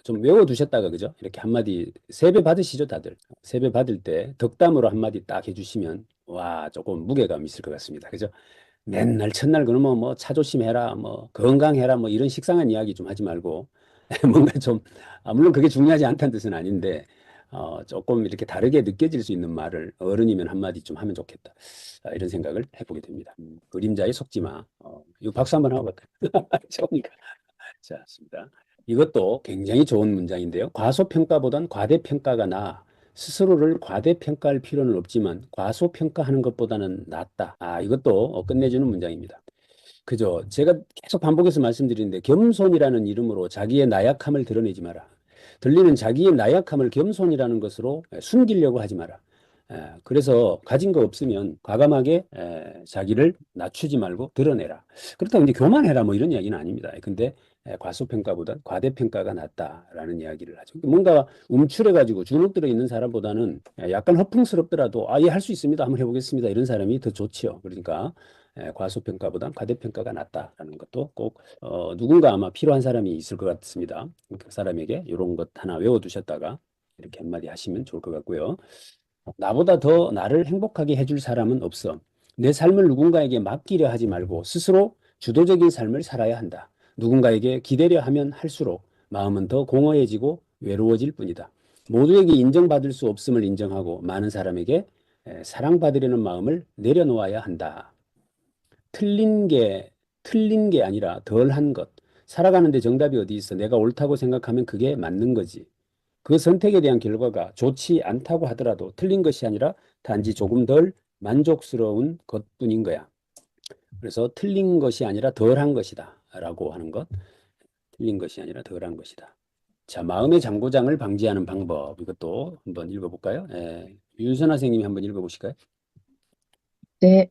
좀 외워두셨다가, 그죠? 이렇게 한마디 세배 받으시죠, 다들. 세배 받을 때 덕담으로 한마디 딱 해주시면 와, 조금 무게감 있을 것 같습니다. 그죠? 맨날 첫날 그러면 뭐 차 조심해라, 뭐 건강해라, 뭐 이런 식상한 이야기 좀 하지 말고 뭔가 좀, 물론 그게 중요하지 않다는 뜻은 아닌데, 조금 이렇게 다르게 느껴질 수 있는 말을 어른이면 한마디 좀 하면 좋겠다. 이런 생각을 해보게 됩니다. 그림자에 속지 마. 이거 박수 한번 하고 갈까요? 좋으니까. 자, 좋습니다. 이것도 굉장히 좋은 문장인데요. 과소평가보단 과대평가가 나아. 스스로를 과대평가할 필요는 없지만 과소평가하는 것보다는 낫다. 이것도 끝내주는 문장입니다. 그죠? 제가 계속 반복해서 말씀드리는데, 겸손이라는 이름으로 자기의 나약함을 드러내지 마라. 들리는 자기의 나약함을 겸손이라는 것으로 숨기려고 하지 마라. 그래서 가진 거 없으면 과감하게 자기를 낮추지 말고 드러내라. 그렇다고 이제 교만해라, 뭐 이런 이야기는 아닙니다. 근데 과소평가보다 과대평가가 낫다라는 이야기를 하죠. 뭔가 움츠려가지고 주눅들어 있는 사람보다는 약간 허풍스럽더라도 얘 할 수 있습니다, 한번 해보겠습니다, 이런 사람이 더 좋지요. 그러니까 과소평가보단 과대평가가 낫다라는 것도 꼭 누군가 아마 필요한 사람이 있을 것 같습니다. 그 사람에게 이런 것 하나 외워두셨다가 이렇게 한마디 하시면 좋을 것 같고요. 나보다 더 나를 행복하게 해줄 사람은 없어. 내 삶을 누군가에게 맡기려 하지 말고 스스로 주도적인 삶을 살아야 한다. 누군가에게 기대려 하면 할수록 마음은 더 공허해지고 외로워질 뿐이다. 모두에게 인정받을 수 없음을 인정하고 많은 사람에게 사랑받으려는 마음을 내려놓아야 한다. 틀린 게 아니라 덜한 것. 살아가는데 정답이 어디 있어? 내가 옳다고 생각하면 그게 맞는 거지. 그 선택에 대한 결과가 좋지 않다고 하더라도 틀린 것이 아니라 단지 조금 덜 만족스러운 것뿐인 거야. 그래서 틀린 것이 아니라 덜한 것이다 라고 하는 것. 틀린 것이 아니라 덜한 것이다. 자, 마음의 장고장을 방지하는 방법. 이것도 한번 읽어볼까요? 윤선아 선생님이 한번 읽어보실까요? 네.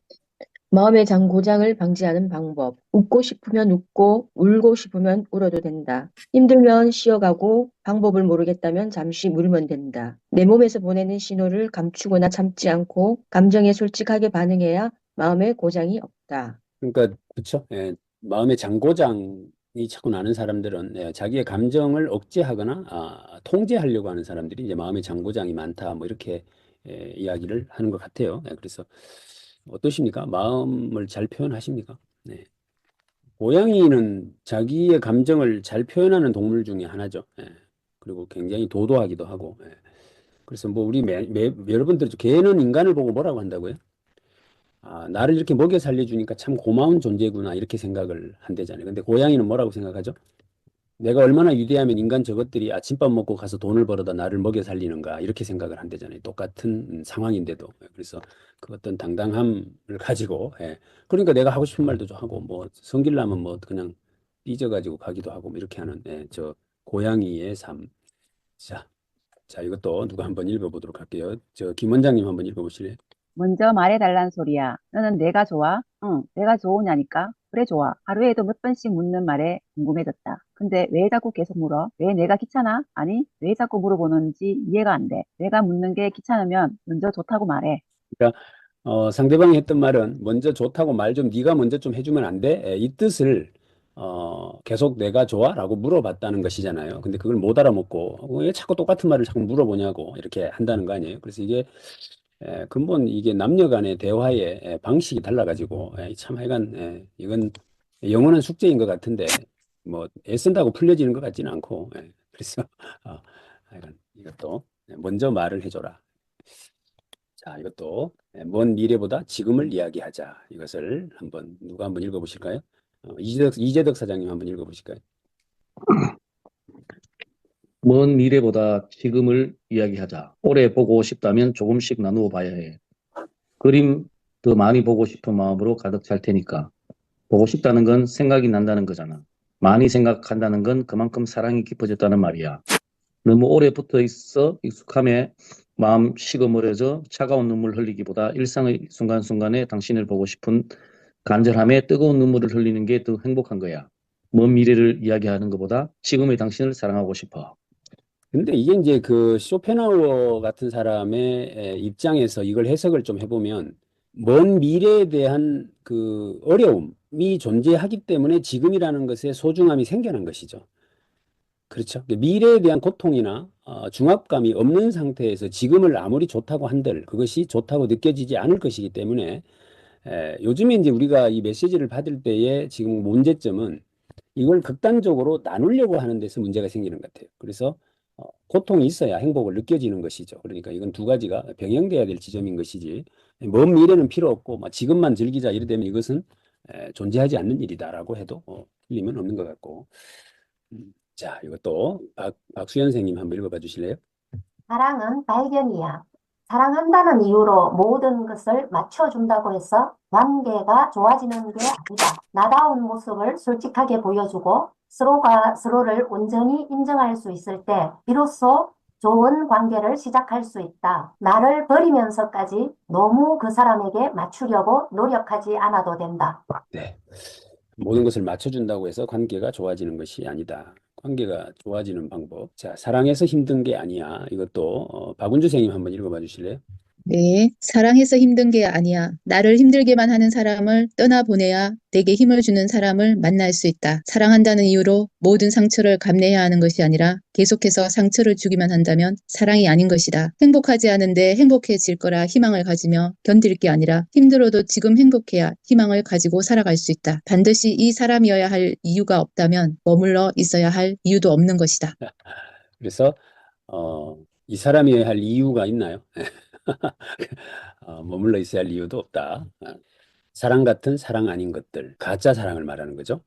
마음의 장고장을 방지하는 방법. 웃고 싶으면 웃고 울고 싶으면 울어도 된다. 힘들면 쉬어가고 방법을 모르겠다면 잠시 물면 된다. 내 몸에서 보내는 신호를 감추거나 참지 않고 감정에 솔직하게 반응해야 마음의 고장이 없다. 그러니까 그렇죠. 마음의 장고장이 자꾸 나는 사람들은 자기의 감정을 억제하거나 통제하려고 하는 사람들이 이제 마음의 장고장이 많다. 뭐 이렇게 이야기를 하는 것 같아요. 그래서 어떠십니까? 마음을 잘 표현하십니까? 네. 고양이는 자기의 감정을 잘 표현하는 동물 중에 하나죠. 그리고 굉장히 도도하기도 하고. 그래서 뭐 우리 여러분들 개는 인간을 보고 뭐라고 한다고요? 나를 이렇게 먹여 살려주니까 참 고마운 존재구나 이렇게 생각을 한대잖아요. 근데 고양이는 뭐라고 생각하죠? 내가 얼마나 위대하면 인간 저것들이 아침밥 먹고 가서 돈을 벌어다 나를 먹여 살리는가 이렇게 생각을 한대잖아요. 똑같은 상황인데도. 그래서 그 어떤 당당함을 가지고 그러니까 내가 하고 싶은 말도 좀 하고 뭐 성질나면 뭐 그냥 삐져가지고 가기도 하고 뭐 이렇게 하는 저 고양이의 삶. 자, 이것도 누가 한번 읽어보도록 할게요. 저 김 원장님 한번 읽어보실래요? 먼저 말해달란 소리야. 너는 내가 좋아? 응, 내가 좋으냐니까? 그래, 좋아. 하루에도 몇 번씩 묻는 말에 궁금해졌다. 근데 왜 자꾸 계속 물어? 왜 내가 귀찮아? 아니, 왜 자꾸 물어보는지 이해가 안 돼. 내가 묻는 게 귀찮으면 먼저 좋다고 말해. 그러니까 상대방이 했던 말은 먼저 좋다고 말 좀 네가 먼저 좀 해주면 안 돼? 이 뜻을 계속 내가 좋아? 라고 물어봤다는 것이잖아요. 근데 그걸 못 알아먹고 왜 자꾸 똑같은 말을 자꾸 물어보냐고 이렇게 한다는 거 아니에요. 그래서 이게 근본 이게 남녀 간의 대화의 방식이 달라가지고 참 하여간 이건 영원한 숙제인 것 같은데 뭐 애쓴다고 풀려지는 것 같지는 않고 그래서 하여간 이것도 먼저 말을 해줘라. 자, 이것도 먼 미래보다 지금을 이야기하자. 이것을 누가 한번 읽어보실까요? 이재덕 사장님 한번 읽어보실까요? 먼 미래보다 지금을 이야기하자. 오래 보고 싶다면 조금씩 나누어 봐야 해. 그림 더 많이 보고 싶은 마음으로 가득 찰 테니까. 보고 싶다는 건 생각이 난다는 거잖아. 많이 생각한다는 건 그만큼 사랑이 깊어졌다는 말이야. 너무 오래 붙어 있어 익숙함에 마음 식어버려져 차가운 눈물 흘리기보다 일상의 순간순간에 당신을 보고 싶은 간절함에 뜨거운 눈물을 흘리는 게 더 행복한 거야. 먼 미래를 이야기하는 것보다 지금의 당신을 사랑하고 싶어. 근데 이게 이제 그 쇼펜하우어 같은 사람의 입장에서 이걸 해석을 좀 해보면 먼 미래에 대한 그 어려움이 존재하기 때문에 지금이라는 것에 소중함이 생겨난 것이죠. 그렇죠. 미래에 대한 고통이나 중압감이 없는 상태에서 지금을 아무리 좋다고 한들 그것이 좋다고 느껴지지 않을 것이기 때문에 요즘에 이제 우리가 이 메시지를 받을 때의 지금 문제점은 이걸 극단적으로 나누려고 하는 데서 문제가 생기는 것 같아요. 그래서 고통이 있어야 행복을 느껴지는 것이죠. 그러니까 이건 두 가지가 병행돼야 될 지점인 것이지 먼 미래는 필요 없고 지금만 즐기자 이래 되면 이것은 존재하지 않는 일이다라고 해도 틀림은 없는 것 같고. 자, 이것도 박수현 선생님 한번 읽어봐 주실래요? 사랑은 발견이야. 사랑한다는 이유로 모든 것을 맞춰준다고 해서 관계가 좋아지는 게 아니다. 나다운 모습을 솔직하게 보여주고 서로가 서로를 온전히 인정할 수 있을 때 비로소 좋은 관계를 시작할 수 있다. 나를 버리면서까지 너무 그 사람에게 맞추려고 노력하지 않아도 된다. 네. 모든 것을 맞춰준다고 해서 관계가 좋아지는 것이 아니다. 관계가 좋아지는 방법. 자, 사랑해서 힘든 게 아니야. 이것도 박은주 선생님 한번 읽어봐 주실래요? 네, 사랑해서 힘든 게 아니야. 나를 힘들게만 하는 사람을 떠나보내야 내게 힘을 주는 사람을 만날 수 있다. 사랑한다는 이유로 모든 상처를 감내해야 하는 것이 아니라 계속해서 상처를 주기만 한다면 사랑이 아닌 것이다. 행복하지 않은데 행복해질 거라 희망을 가지며 견딜 게 아니라 힘들어도 지금 행복해야 희망을 가지고 살아갈 수 있다. 반드시 이 사람이어야 할 이유가 없다면 머물러 있어야 할 이유도 없는 것이다. 그래서 이 사람이어야 할 이유가 있나요? 머물러 있어야 할 이유도 없다. 사랑 같은 사랑 아닌 것들, 가짜 사랑을 말하는 거죠.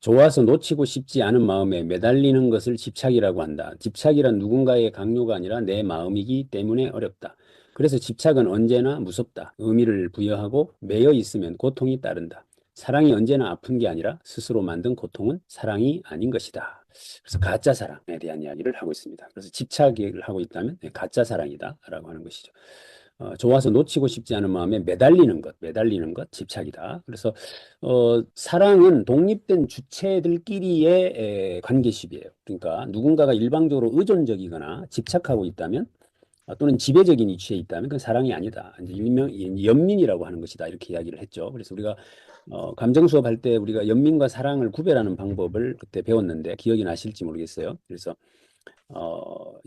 좋아서 놓치고 싶지 않은 마음에 매달리는 것을 집착이라고 한다. 집착이란 누군가의 강요가 아니라 내 마음이기 때문에 어렵다. 그래서 집착은 언제나 무섭다. 의미를 부여하고 매여 있으면 고통이 따른다. 사랑이 언제나 아픈 게 아니라 스스로 만든 고통은 사랑이 아닌 것이다. 그래서 가짜 사랑에 대한 이야기를 하고 있습니다. 그래서 집착을 하고 있다면 가짜 사랑이다라고 하는 것이죠. 좋아서 놓치고 싶지 않은 마음에 매달리는 것, 집착이다. 그래서 사랑은 독립된 주체들끼리의 관계식이에요. 그러니까 누군가가 일방적으로 의존적이거나 집착하고 있다면 또는 지배적인 위치에 있다면 그건 사랑이 아니다. 이제 일명 연민이라고 하는 것이다. 이렇게 이야기를 했죠. 그래서 우리가 감정 수업할 때 우리가 연민과 사랑을 구별하는 방법을 그때 배웠는데 기억이 나실지 모르겠어요. 그래서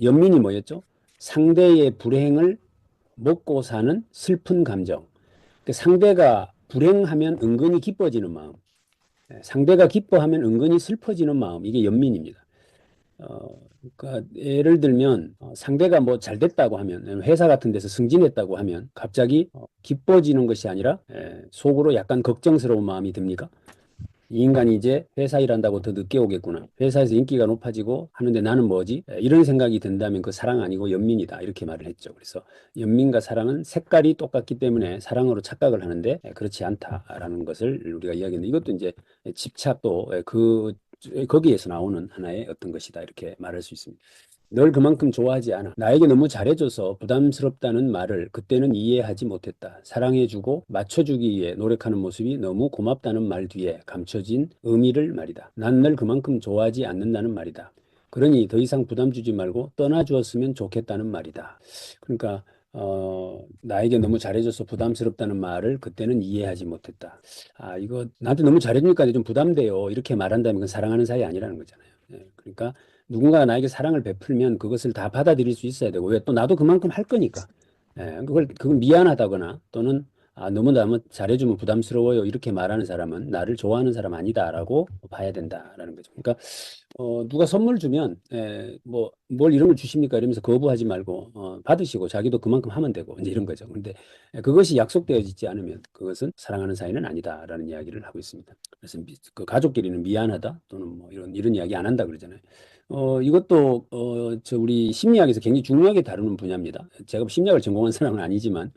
연민이 뭐였죠? 상대의 불행을 먹고 사는 슬픈 감정. 그러니까 상대가 불행하면 은근히 기뻐지는 마음. 상대가 기뻐하면 은근히 슬퍼지는 마음. 이게 연민입니다. 그러니까 예를 들면 상대가 뭐 잘 됐다고 하면 회사 같은 데서 승진했다고 하면 갑자기 기뻐지는 것이 아니라 속으로 약간 걱정스러운 마음이 듭니까? 이 인간이 이제 회사 일한다고 더 늦게 오겠구나. 회사에서 인기가 높아지고 하는데 나는 뭐지? 이런 생각이 든다면 그 사랑 아니고 연민이다. 이렇게 말을 했죠. 그래서 연민과 사랑은 색깔이 똑같기 때문에 사랑으로 착각을 하는데 그렇지 않다라는 것을 우리가 이야기했는데 이것도 이제 집착도 거기에서 나오는 하나의 어떤 것이다. 이렇게 말할 수 있습니다. 널 그만큼 좋아하지 않아. 나에게 너무 잘해줘서 부담스럽다는 말을 그때는 이해하지 못했다. 사랑해주고 맞춰주기 위해 노력하는 모습이 너무 고맙다는 말 뒤에 감춰진 의미를 말이다. 난 널 그만큼 좋아하지 않는다는 말이다. 그러니 더 이상 부담 주지 말고 떠나주었으면 좋겠다는 말이다. 그러니까 나에게 너무 잘해줘서 부담스럽다는 말을 그때는 이해하지 못했다. 이거 나한테 너무 잘해주니까 좀 부담돼요. 이렇게 말한다면 그건 사랑하는 사이 아니라는 거잖아요. 그러니까 누군가가 나에게 사랑을 베풀면 그것을 다 받아들일 수 있어야 되고, 왜 또 나도 그만큼 할 거니까. 그걸 미안하다거나 또는 너무 잘해주면 부담스러워요. 이렇게 말하는 사람은 나를 좋아하는 사람 아니다라고 봐야 된다라는 거죠. 그러니까 누가 선물 주면 뭘 이런 걸 주십니까? 이러면서 거부하지 말고 받으시고 자기도 그만큼 하면 되고 이제 이런 거죠. 그런데 그것이 약속되어지지 않으면 그것은 사랑하는 사이는 아니다라는 이야기를 하고 있습니다. 그래서 그 가족끼리는 미안하다 또는 뭐 이런 이야기 안 한다 그러잖아요. 이것도 우리 심리학에서 굉장히 중요하게 다루는 분야입니다. 제가 심리학을 전공한 사람은 아니지만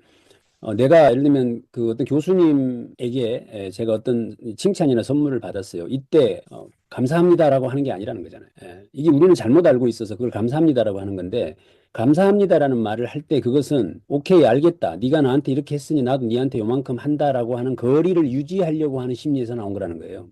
내가 예를 들면 그 어떤 교수님에게 제가 어떤 칭찬이나 선물을 받았어요. 이때 감사합니다라고 하는 게 아니라는 거잖아요. 이게 우리는 잘못 알고 있어서 그걸 감사합니다라고 하는 건데, 감사합니다라는 말을 할 때 그것은 오케이 알겠다. 네가 나한테 이렇게 했으니 나도 네한테 요만큼 한다라고 하는 거리를 유지하려고 하는 심리에서 나온 거라는 거예요.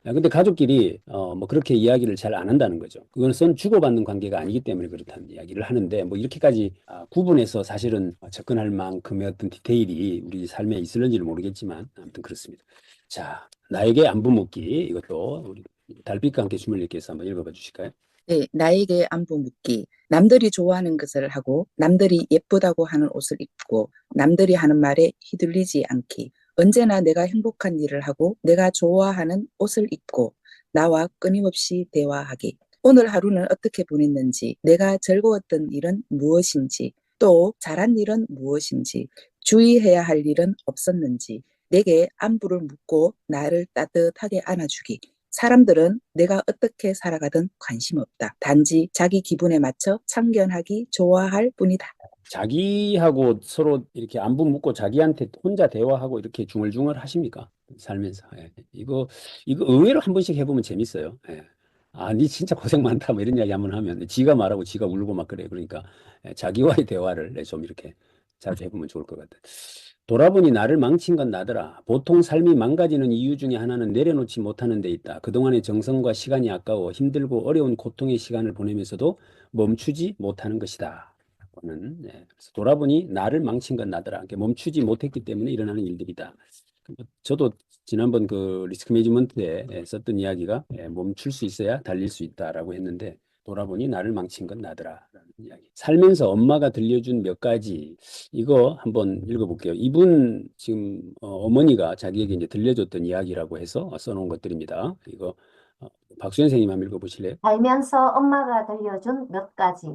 근데 가족끼리 뭐 그렇게 이야기를 잘 안 한다는 거죠. 그것은 주고받는 관계가 아니기 때문에 그렇다는 이야기를 하는데, 뭐 이렇게까지 구분해서 사실은 접근할 만큼의 어떤 디테일이 우리 삶에 있을는지는 모르겠지만 아무튼 그렇습니다. 자, 나에게 안부 묻기, 이것도 우리 달빛과 함께 주물님께서 한번 읽어봐 주실까요? 네, 나에게 안부 묻기. 남들이 좋아하는 것을 하고 남들이 예쁘다고 하는 옷을 입고 남들이 하는 말에 휘둘리지 않기. 언제나 내가 행복한 일을 하고 내가 좋아하는 옷을 입고 나와 끊임없이 대화하기. 오늘 하루는 어떻게 보냈는지, 내가 즐거웠던 일은 무엇인지, 또 잘한 일은 무엇인지, 주의해야 할 일은 없었는지, 내게 안부를 묻고 나를 따뜻하게 안아주기. 사람들은 내가 어떻게 살아가든 관심 없다. 단지 자기 기분에 맞춰 참견하기 좋아할 뿐이다. 자기하고 서로 이렇게 안부 묻고 자기한테 혼자 대화하고 이렇게 중얼중얼 하십니까? 살면서. 이거 의외로 한 번씩 해보면 재밌어요. 니 진짜 고생 많다. 뭐 이런 이야기 한번 하면 지가 말하고 지가 울고 막 그래. 그러니까 자기와의 대화를 좀 이렇게 자주 해보면 좋을 것 같아요. 돌아보니 나를 망친 건 나더라. 보통 삶이 망가지는 이유 중에 하나는 내려놓지 못하는 데 있다. 그동안의 정성과 시간이 아까워 힘들고 어려운 고통의 시간을 보내면서도 멈추지 못하는 것이다. 하는. 그래서 돌아보니 나를 망친 건 나더라. 이렇게 멈추지 못했기 때문에 일어나는 일들이다. 저도 지난번 그 리스크 매니지먼트에 썼던 이야기가 멈출 수 있어야 달릴 수 있다라고 했는데 돌아보니 나를 망친 건 나더라라는 이야기. 살면서 엄마가 들려준 몇 가지 이거 한번 읽어볼게요. 이분 지금 어머니가 자기에게 이제 들려줬던 이야기라고 해서 써놓은 것들입니다. 이거 박수 선생님 한번 읽어보실래요? 살면서 엄마가 들려준 몇 가지.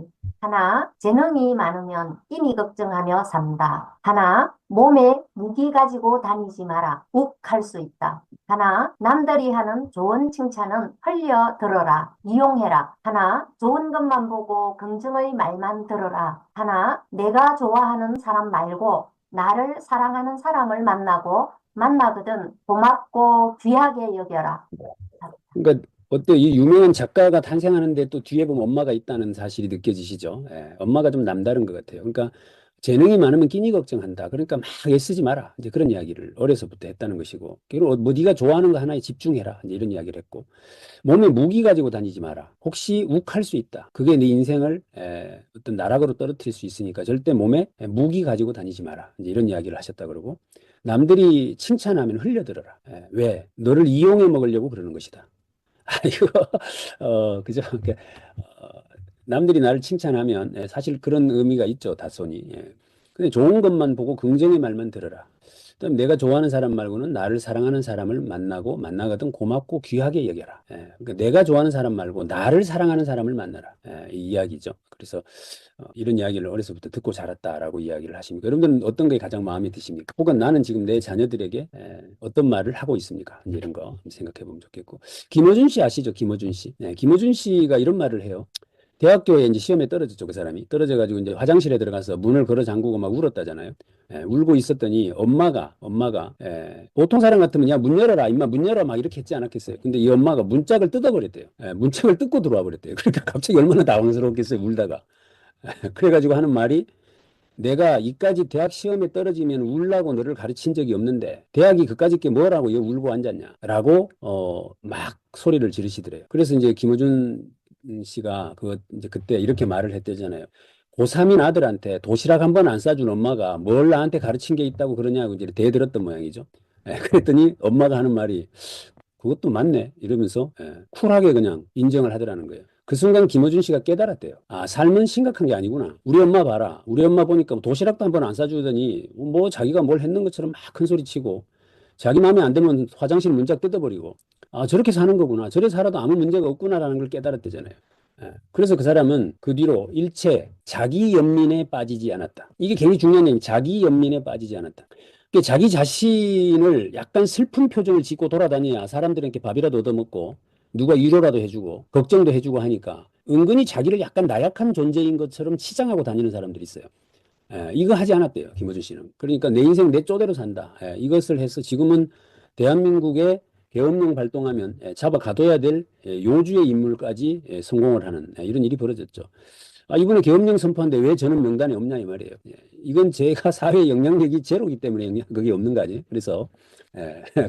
하나, 재능이 많으면 끼니 걱정하며 산다. 하나, 몸에 무기 가지고 다니지 마라. 욱 할 수 있다. 하나, 남들이 하는 좋은 칭찬은 흘려 들어라. 이용해라. 하나, 좋은 것만 보고 긍정의 말만 들어라. 하나, 내가 좋아하는 사람 말고 나를 사랑하는 사람을 만나거든 고맙고 귀하게 여겨라. 그러니까 어때 이 유명한 작가가 탄생하는데 또 뒤에 보면 엄마가 있다는 사실이 느껴지시죠? 엄마가 좀 남다른 것 같아요. 그러니까 재능이 많으면 끼니 걱정한다. 그러니까 막 애쓰지 마라. 이제 그런 이야기를 어려서부터 했다는 것이고, 그리고 뭐 네가 좋아하는 거 하나에 집중해라. 이제 이런 이야기를 했고, 몸에 무기 가지고 다니지 마라. 혹시 욱할 수 있다. 그게 네 인생을 어떤 나락으로 떨어뜨릴 수 있으니까 절대 몸에 무기 가지고 다니지 마라. 이제 이런 이야기를 하셨다 그러고, 남들이 칭찬하면 흘려들어라. 왜? 너를 이용해 먹으려고 그러는 것이다. 이거 그죠? 남들이 나를 칭찬하면 사실 그런 의미가 있죠, 다소니. 근데 좋은 것만 보고 긍정의 말만 들어라. 그다음 내가 좋아하는 사람 말고는 나를 사랑하는 사람을 만나거든 고맙고 귀하게 여겨라. 그러니까 내가 좋아하는 사람 말고 나를 사랑하는 사람을 만나라. 이 이야기죠. 그래서 이런 이야기를 어려서부터 듣고 자랐다라고 이야기를 하십니까? 여러분들은 어떤 게 가장 마음에 드십니까? 혹은 나는 지금 내 자녀들에게 어떤 말을 하고 있습니까? 이제 이런 거 생각해 보면 좋겠고. 김어준 씨 아시죠? 김어준 씨. 김어준 씨가 이런 말을 해요. 대학교에 이제 시험에 떨어졌죠, 그 사람이. 떨어져가지고 이제 화장실에 들어가서 문을 걸어 잠그고 막 울었다잖아요. 울고 있었더니 엄마가, 보통 사람 같으면 야, 문 열어라, 임마, 문 열어, 막 이렇게 했지 않았겠어요. 근데 이 엄마가 문짝을 뜯어버렸대요. 문짝을 뜯고 들어와 버렸대요. 그러니까 갑자기 얼마나 당황스러웠겠어요, 울다가. 그래가지고 하는 말이 내가 이까지 대학 시험에 떨어지면 울라고 너를 가르친 적이 없는데 대학이 그까짓 게 뭐라고 여기 울고 앉았냐 라고 막 소리를 지르시더래요. 그래서 이제 김어준 씨가 이제 그때 이렇게 말을 했대잖아요. 고3인 아들한테 도시락 한 번 안 싸준 엄마가 뭘 나한테 가르친 게 있다고 그러냐고 이제 대들었던 모양이죠. 그랬더니 엄마가 하는 말이 그것도 맞네 이러면서 쿨하게 그냥 인정을 하더라는 거예요. 그 순간 김어준 씨가 깨달았대요. 아, 삶은 심각한 게 아니구나. 우리 엄마 봐라. 우리 엄마 보니까 도시락도 한 번 안 싸주더니 뭐 자기가 뭘 했는 것처럼 막 큰 소리 치고 자기 마음에 안 들면 화장실 문짝 뜯어버리고 아, 저렇게 사는 거구나. 저래 살아도 아무 문제가 없구나라는 걸 깨달았대잖아요. 그래서 그 사람은 그 뒤로 일체 자기 연민에 빠지지 않았다. 이게 굉장히 중요한 얘기. 자기 연민에 빠지지 않았다. 그러니까 자기 자신을 약간 슬픈 표정을 짓고 돌아다녀야 사람들에게 밥이라도 얻어먹고 누가 위로라도 해주고 걱정도 해주고 하니까 은근히 자기를 약간 나약한 존재인 것처럼 치장하고 다니는 사람들이 있어요. 이거 하지 않았대요, 김어준 씨는. 그러니까 내 인생 내 쪼대로 산다. 이것을 해서 지금은 대한민국의 계엄령 발동하면 잡아가둬야 될 요주의 인물까지 성공을 하는 이런 일이 벌어졌죠. 아, 이번에 계엄령 선포한데 왜 저는 명단에 없냐 이 말이에요. 이건 제가 사회에 영향력이 제로이기 때문에 그게 없는 거 아니에요. 그래서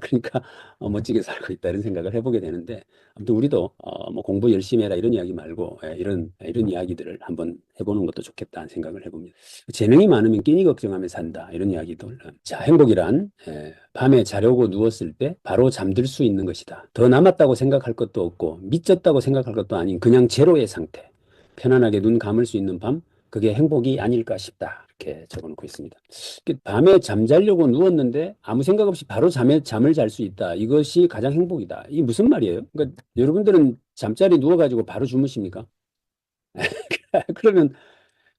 그러니까 멋지게 살고 있다 이런 생각을 해보게 되는데 아무튼 우리도 뭐 공부 열심히 해라 이런 이야기 말고 이런 이야기들을 한번 해보는 것도 좋겠다는 생각을 해봅니다. 재능이 많으면 끼니 걱정하며 산다 이런 이야기도. 자, 행복이란 밤에 자려고 누웠을 때 바로 잠들 수 있는 것이다. 더 남았다고 생각할 것도 없고 미쳤다고 생각할 것도 아닌 그냥 제로의 상태. 편안하게 눈 감을 수 있는 밤, 그게 행복이 아닐까 싶다. 이렇게 적어놓고 있습니다. 밤에 잠자려고 누웠는데 아무 생각 없이 바로 잠을 잘 수 있다. 이것이 가장 행복이다. 이게 무슨 말이에요? 그러니까 여러분들은 잠자리 누워가지고 바로 주무십니까? 그러면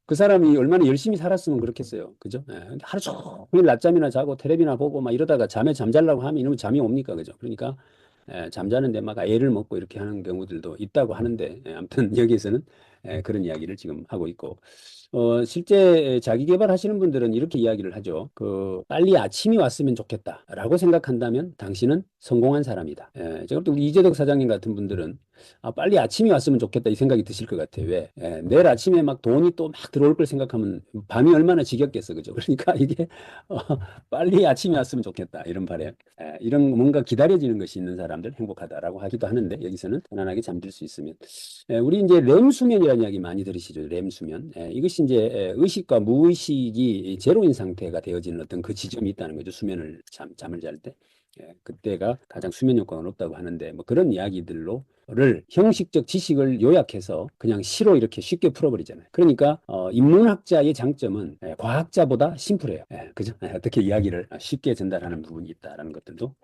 그 사람이 얼마나 열심히 살았으면 그렇겠어요. 그죠? 하루 종일 낮잠이나 자고 텔레비나 보고 막 이러다가 잠자려고 하면 이러면 잠이 옵니까? 그죠? 그러니까 잠자는데 막 애를 먹고 이렇게 하는 경우들도 있다고 하는데 아무튼 여기에서는 그런 이야기를 지금 하고 있고 실제 자기 개발하시는 분들은 이렇게 이야기를 하죠. 빨리 아침이 왔으면 좋겠다라고 생각한다면 당신은 성공한 사람이다. 제가 볼 때 우리 이재덕 사장님 같은 분들은 빨리 아침이 왔으면 좋겠다 이 생각이 드실 것 같아요. 왜? 내일 아침에 막 돈이 또 막 들어올 걸 생각하면 밤이 얼마나 지겹겠어. 그죠? 그러니까 이게 빨리 아침이 왔으면 좋겠다 이런 바람. 이런 뭔가 기다려지는 것이 있는 사람들 행복하다라고 하기도 하는데 여기서는 편안하게 잠들 수 있으면 우리 이제 렘 수면이라 수면이라는 이야기 많이 들으시죠? 렘 수면. 이것이 이제 의식과 무의식이 제로인 상태가 되어지는 어떤 그 지점이 있다는 거죠. 수면을 잠을 잘 때. 그때가 가장 수면 효과가 높다고 하는데 뭐 그런 이야기들로를 형식적 지식을 요약해서 그냥 시로 이렇게 쉽게 풀어버리잖아요. 그러니까 인문학자의 장점은 과학자보다 심플해요. 그죠? 어떻게 이야기를 쉽게 전달하는 부분이 있다라는 것들도.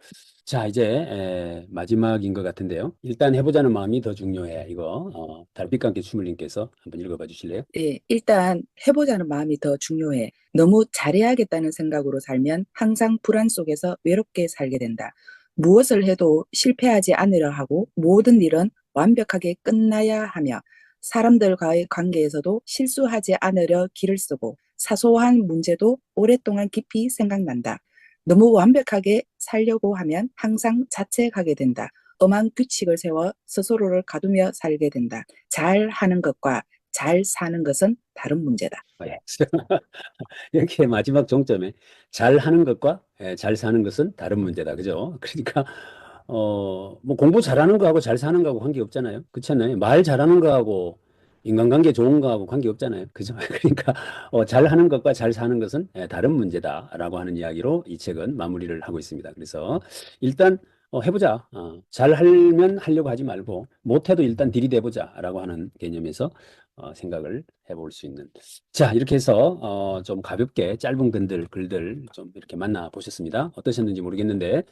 자, 이제 마지막인 것 같은데요. 일단 해보자는 마음이 더 중요해. 이거 달빛과 함께 춤을님께서 한번 읽어봐 주실래요? 예, 일단 해보자는 마음이 더 중요해. 너무 잘해야겠다는 생각으로 살면 항상 불안 속에서 외롭게 살게 된다. 무엇을 해도 실패하지 않으려 하고 모든 일은 완벽하게 끝나야 하며 사람들과의 관계에서도 실수하지 않으려 기를 쓰고 사소한 문제도 오랫동안 깊이 생각난다. 너무 완벽하게 살려고 하면 항상 자책하게 된다. 엄한 규칙을 세워 스스로를 가두며 살게 된다. 잘 하는 것과 잘 사는 것은 다른 문제다. 예. 이렇게 마지막 종점에 잘 하는 것과 잘 사는 것은 다른 문제다. 그죠? 그러니까, 뭐 공부 잘하는 거하고 잘 사는 거하고 관계 없잖아요. 그렇지 않나요? 말 잘하는 거하고 인간관계 좋은 거하고 관계 없잖아요. 그죠? 그러니까, 잘 하는 것과 잘 사는 것은 다른 문제다라고 하는 이야기로 이 책은 마무리를 하고 있습니다. 그래서 일단, 해보자. 잘 하면 하려고 하지 말고, 못해도 일단 들이대보자라고 하는 개념에서 생각을 해볼 수 있는. 자, 이렇게 해서 좀 가볍게 짧은 글들 좀 이렇게 만나 보셨습니다. 어떠셨는지 모르겠는데